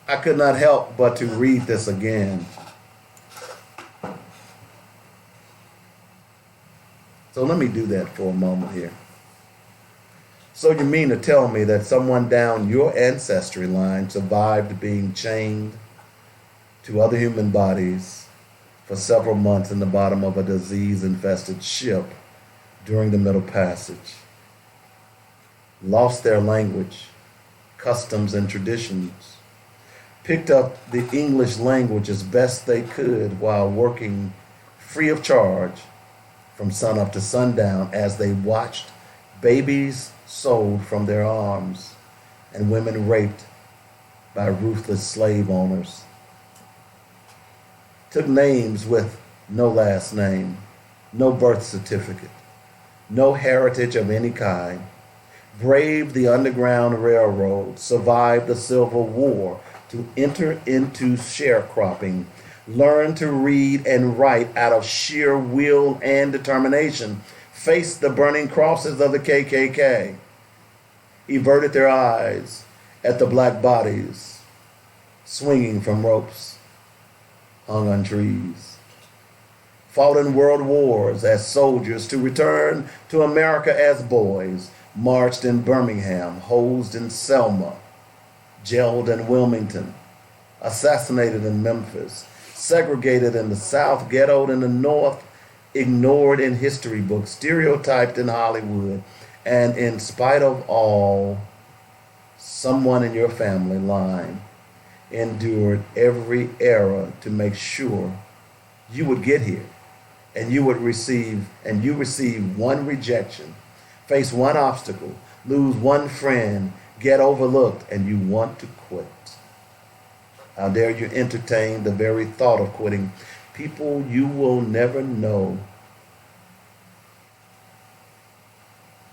I could not help but to read this again. So let me do that for a moment here. So you mean to tell me that someone down your ancestry line survived being chained to other human bodies for several months in the bottom of a disease-infested ship during the Middle Passage, lost their language, customs, and traditions, picked up the English language as best they could while working free of charge from sunup to sundown as they watched babies sold from their arms and women raped by ruthless slave owners, took names with no last name, no birth certificate, no heritage of any kind, braved the Underground Railroad, survived the Civil War to enter into sharecropping, learned to read and write out of sheer will and determination, faced the burning crosses of the KKK, averted their eyes at the black bodies swinging from ropes hung on trees, fought in world wars as soldiers to return to America as boys, marched in Birmingham, hosed in Selma, jailed in Wilmington, assassinated in Memphis, segregated in the South, ghettoed in the North, ignored in history books, stereotyped in Hollywood, and in spite of all, someone in your family line endured every era to make sure you would get here, and you receive one rejection, face one obstacle, lose one friend, get overlooked, and you want to quit. How dare you entertain the very thought of quitting? People, you will never know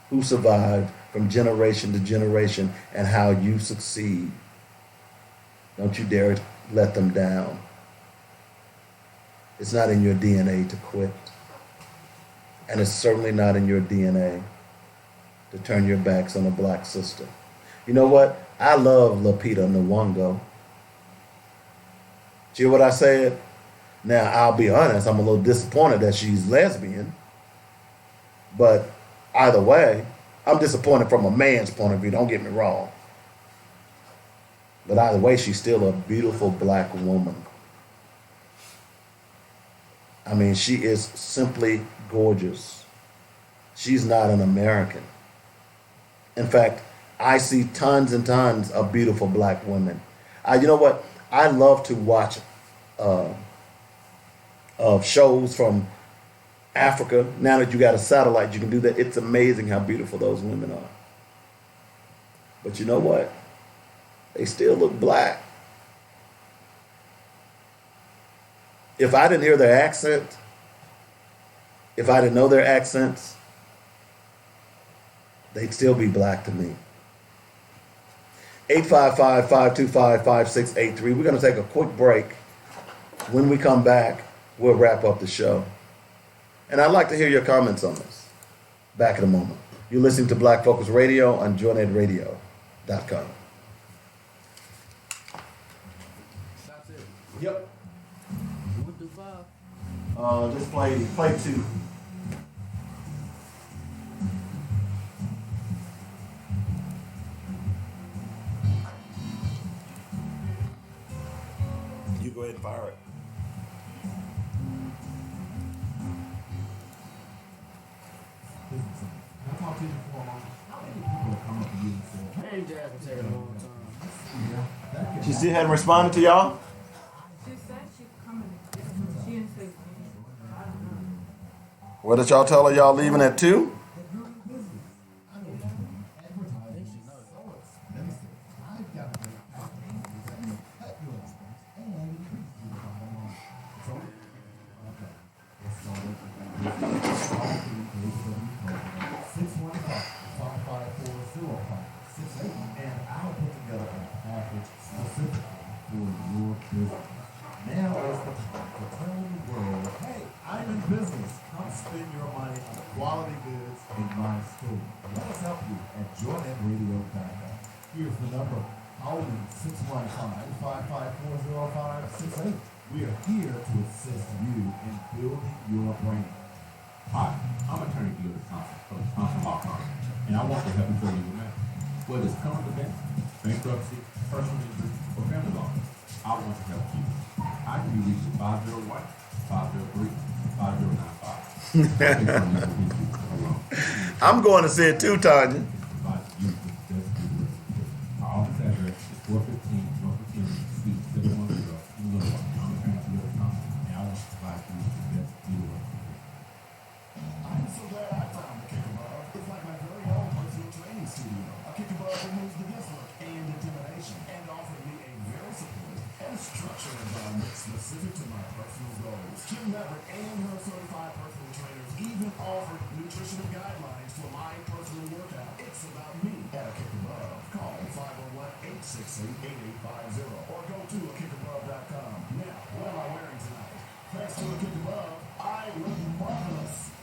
who survived from generation to generation and how you succeed. Don't you dare let them down. It's not in your DNA to quit. And it's certainly not in your DNA to turn your backs on a black sister. You know what? I love Lupita Nyong'o. See what I said? Now, I'll be honest, I'm a little disappointed that she's lesbian. But either way, I'm disappointed from a man's point of view, don't get me wrong. But either way, she's still a beautiful black woman. I mean, she is simply gorgeous. She's not an American. In fact, I see tons and tons of beautiful black women. You know what? I love to watch shows from Africa. Now that you got a satellite, you can do that. It's amazing how beautiful those women are. But you know what? They still look black. If I didn't hear their accent, if I didn't know their accents, they'd still be black to me. 855-525-5683. We're going to take a quick break. When we come back, we'll wrap up the show. And I'd like to hear your comments on this. Back in a moment. You're listening to Black Focus Radio on joynetradio.com. That's it. Yep. What the fuck? Just play 2. You go ahead and fire it. I talked to you before. How many people come up to you and say, Hey, Jazz will take a long time. She still hadn't responded to y'all? She said she's coming. She didn't say when. I don't know. What did y'all tell her y'all leaving at 2? Now is the time to tell the world, hey, I'm in business. Come spend your money on quality goods in my store. Let us help you at joynetradio.com. Here's the number. Call me 615-554-0568. We are here to assist you in building your brand. Hi, I'm attorney Gilbert Thompson from Thompson Law Firm, and I want to help you through legal matters. Whether it's current events, bankruptcy, personal injury, or family law, I want to help you. I can be reached at 501-503-5095. I'm going to see it too, Tanya. Our office address is 415 North Virginia, Suite 710, in Little Rock. I'm attorney Gilbert Thompson, and I want to provide you with the best legal representation. I'm so glad I found the Kick Above. It's like my very own personal training studio. A Kick Above removes the guesswork and intimidation and offers me a very supportive and structured environment specific to my personal goals. Kim Maverick and her certified personal trainers even offer nutritional guidelines for my personal workout. It's about me at a Kick Above. Call 501-868-8850 or go to akickabove.com. Now, what am I wearing tonight? Thanks to a Kick Above, I look marvelous.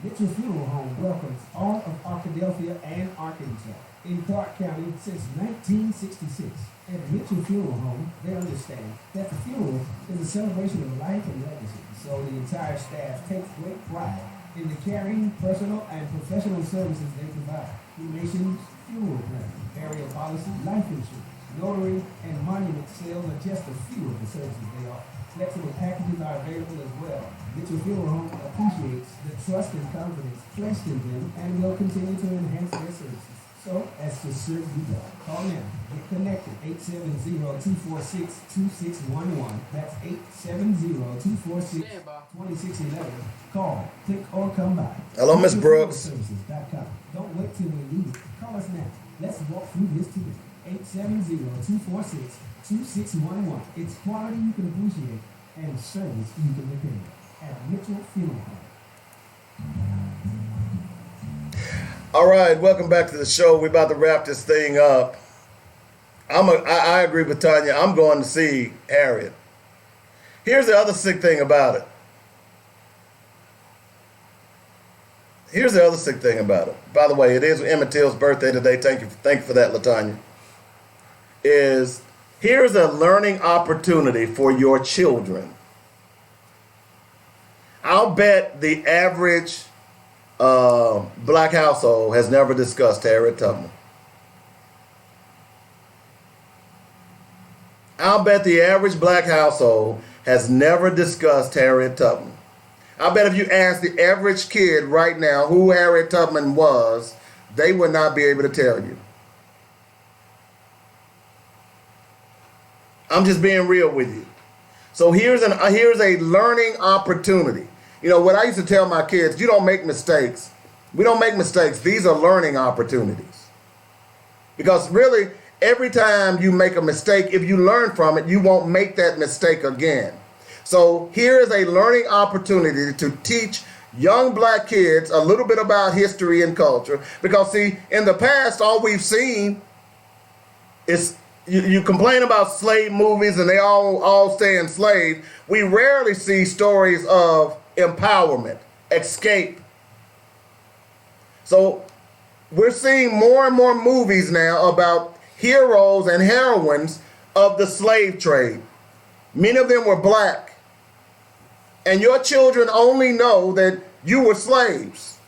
Mitchell Funeral Home welcomes all of Arkadelphia and Arkansas in Clark County since 1966. At Mitchell Funeral Home, they understand that the funeral is a celebration of life and legacy, so the entire staff takes great pride in the caring, personal, and professional services they provide. Cremations, funeral planning, burial policy, life insurance, notary, and monument sales are just a few of the services they offer. Flexible packages are available as well. Mitchell Funeral Home appreciates the trust and confidence placed in them and will continue to enhance their services. So, as to serve you well, call now. Get connected. 870-246-2611. That's 870-246-2611. Call, click, or come by. Hello, Miss Brooks. Services.com. Don't wait till we need it. Call us now. Let's walk through this together. 870-246-2611. It's quality you can appreciate and service you can depend on at Mitchell Funeral Home. All right, welcome back to the show. We're about to wrap this thing up. I agree with Tanya. I'm going to see Harriet. Here's the other sick thing about it. By the way, it is Emmett Till's birthday today. Thank you for that, LaTanya. Is Here's a learning opportunity for your children. I'll bet the average black household has never discussed Harriet Tubman. I'll bet the average black household has never discussed Harriet Tubman. I'll bet if you ask the average kid right now who Harriet Tubman was, they would not be able to tell you. I'm just being real with you. So here's a learning opportunity. You know, what I used to tell my kids, you don't make mistakes. We don't make mistakes. These are learning opportunities. Because really, every time you make a mistake, if you learn from it, you won't make that mistake again. So here is a learning opportunity to teach young black kids a little bit about history and culture. Because see, in the past, all we've seen is you complain about slave movies and they all stay enslaved. We rarely see stories of empowerment, escape. So we're seeing more and more movies now about heroes and heroines of the slave trade. Many of them were black. And your children only know that you were slaves.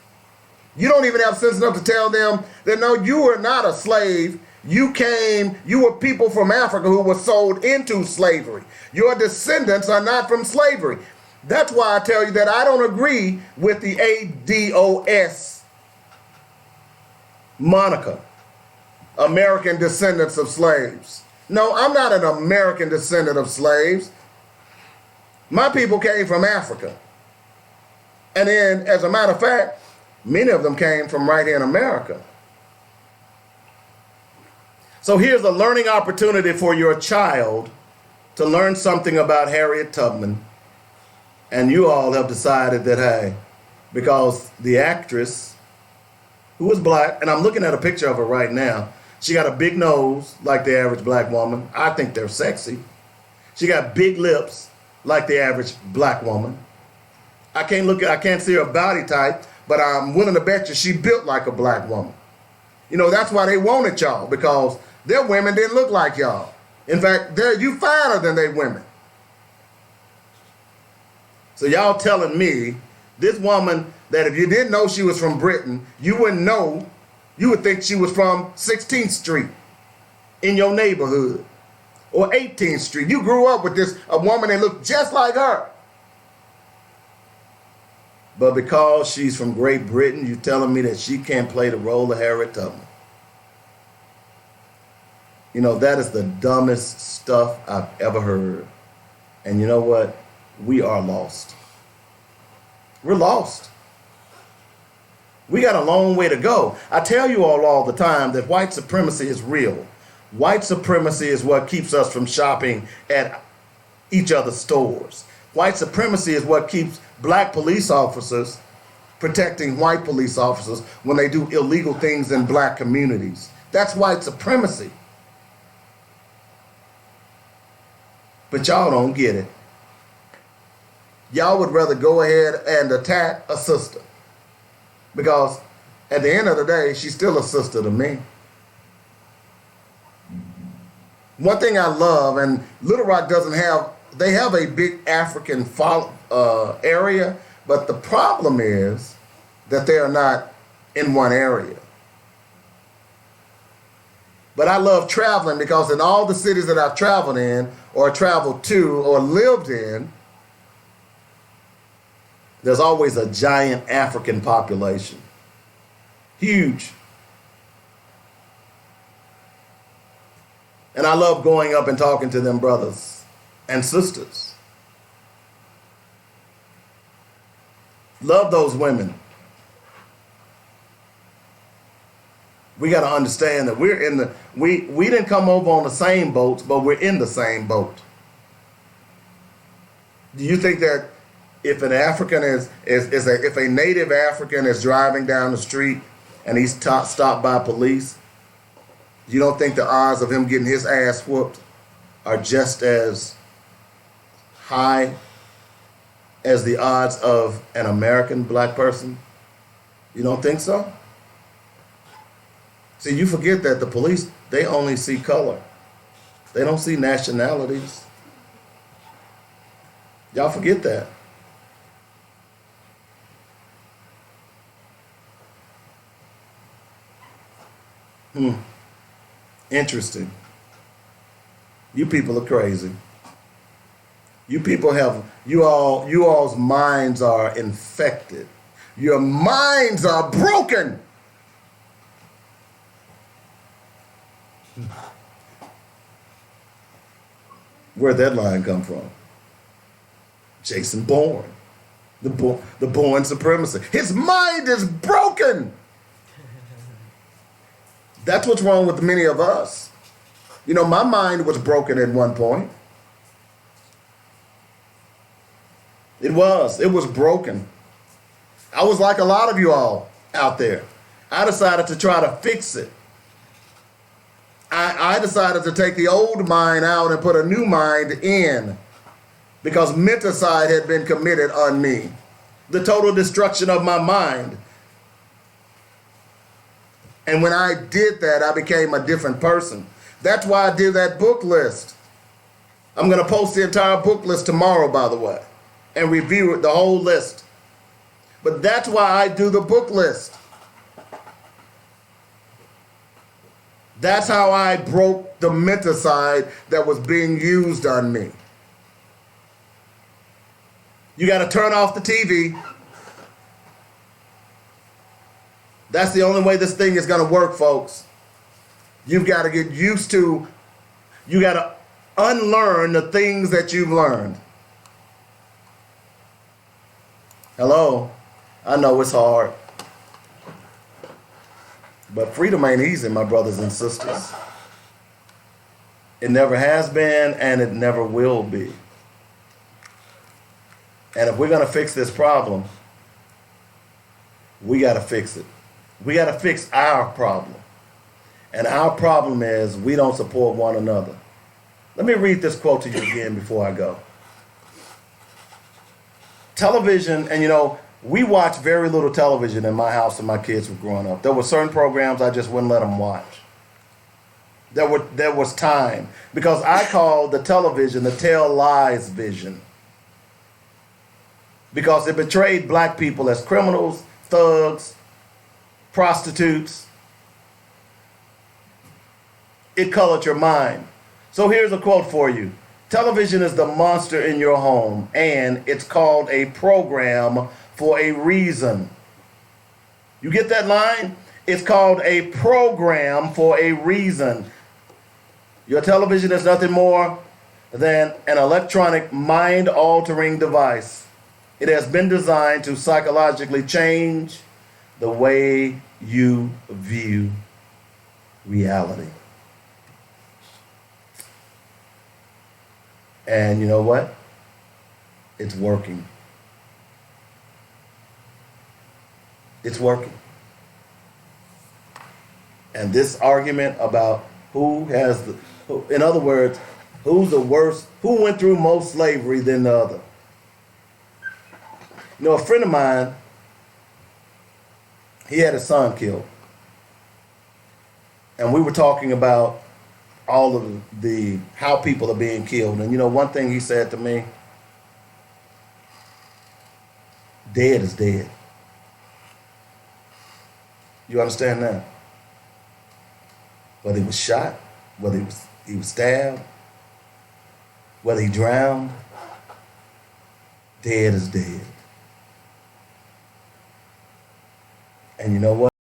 You don't even have sense enough to tell them that no, you were not a slave. You were people from Africa who were sold into slavery. Your descendants are not from slavery. That's why I tell you that I don't agree with the ADOS moniker, American descendants of slaves. No, I'm not an American descendant of slaves. My people came from Africa. And then, as a matter of fact, many of them came from right here in America. So here's a learning opportunity for your child to learn something about Harriet Tubman. And you all have decided that, hey, because the actress, who was black, and I'm looking at a picture of her right now, she got a big nose like the average black woman. I think they're sexy. She got big lips like the average black woman. I can't see her body type, but I'm willing to bet you she built like a black woman. You know, that's why they wanted y'all, because their women didn't look like y'all. In fact, you finer than they women. So y'all telling me this woman that if you didn't know she was from Britain, you wouldn't know, you would think she was from 16th Street in your neighborhood or 18th Street. You grew up with a woman that looked just like her. But because she's from Great Britain, you're telling me that she can't play the role of Harriet Tubman. You know, that is the dumbest stuff I've ever heard. And you know what? We are lost. We're lost. We got a long way to go. I tell you all the time that white supremacy is real. White supremacy is what keeps us from shopping at each other's stores. White supremacy is what keeps black police officers protecting white police officers when they do illegal things in black communities. That's white supremacy. But y'all don't get it. Y'all would rather go ahead and attack a sister. Because at the end of the day, she's still a sister to me. One thing I love, and Little Rock they have a big African area, but the problem is that they are not in one area. But I love traveling because in all the cities that I've traveled in, or traveled to, or lived in, there's always a giant African population. Huge. And I love going up and talking to them brothers and sisters. Love those women. We got to understand that we didn't come over on the same boats, but we're in the same boat. Do you think that if an African if a native African is driving down the street and he's stopped by police, you don't think the odds of him getting his ass whooped are just as high as the odds of an American black person? You don't think so? See, you forget that the police, they only see color. They don't see nationalities. Y'all forget that. Interesting. You people are crazy. You people you all's minds are infected. Your minds are broken. Where'd that line come from? Jason Bourne. The Bourne supremacy. His mind is broken. That's what's wrong with many of us. You know, my mind was broken at one point. It was broken. I was like a lot of you all out there. I decided to try to fix it. I decided to take the old mind out and put a new mind in because menticide had been committed on me. The total destruction of my mind. And when I did that, I became a different person. That's why I did that book list. I'm going to post the entire book list tomorrow, by the way, and review it, the whole list. But that's why I do the book list. That's how I broke the menticide that was being used on me. You got to turn off the TV. That's the only way this thing is going to work, folks. You've got to get used to, you got to unlearn the things that you've learned. Hello? I know it's hard. But freedom ain't easy, my brothers and sisters. It never has been, and it never will be. And if we're going to fix this problem, we got to fix it. We got to fix our problem. And our problem is we don't support one another. Let me read this quote to you again before I go. Television, and you know, we watched very little television in my house when my kids were growing up. There were certain programs I just wouldn't let them watch. There was time. Because I called the television the tell lies vision. Because it betrayed black people as criminals, thugs, prostitutes. It colored your mind. So here's a quote for you. Television is the monster in your home, and it's called a program for a reason. You get that line? It's called a program for a reason. Your television is nothing more than an electronic mind-altering device. It has been designed to psychologically change the way you view reality. And you know what? It's working. It's working. And this argument about in other words, who's the worst, who went through most slavery than the other? You know, a friend of mine, he had his son killed. And we were talking about all of how people are being killed. And you know, one thing he said to me, dead is dead. You understand that? Whether he was shot, whether he was stabbed, whether he drowned, dead is dead. And you know what?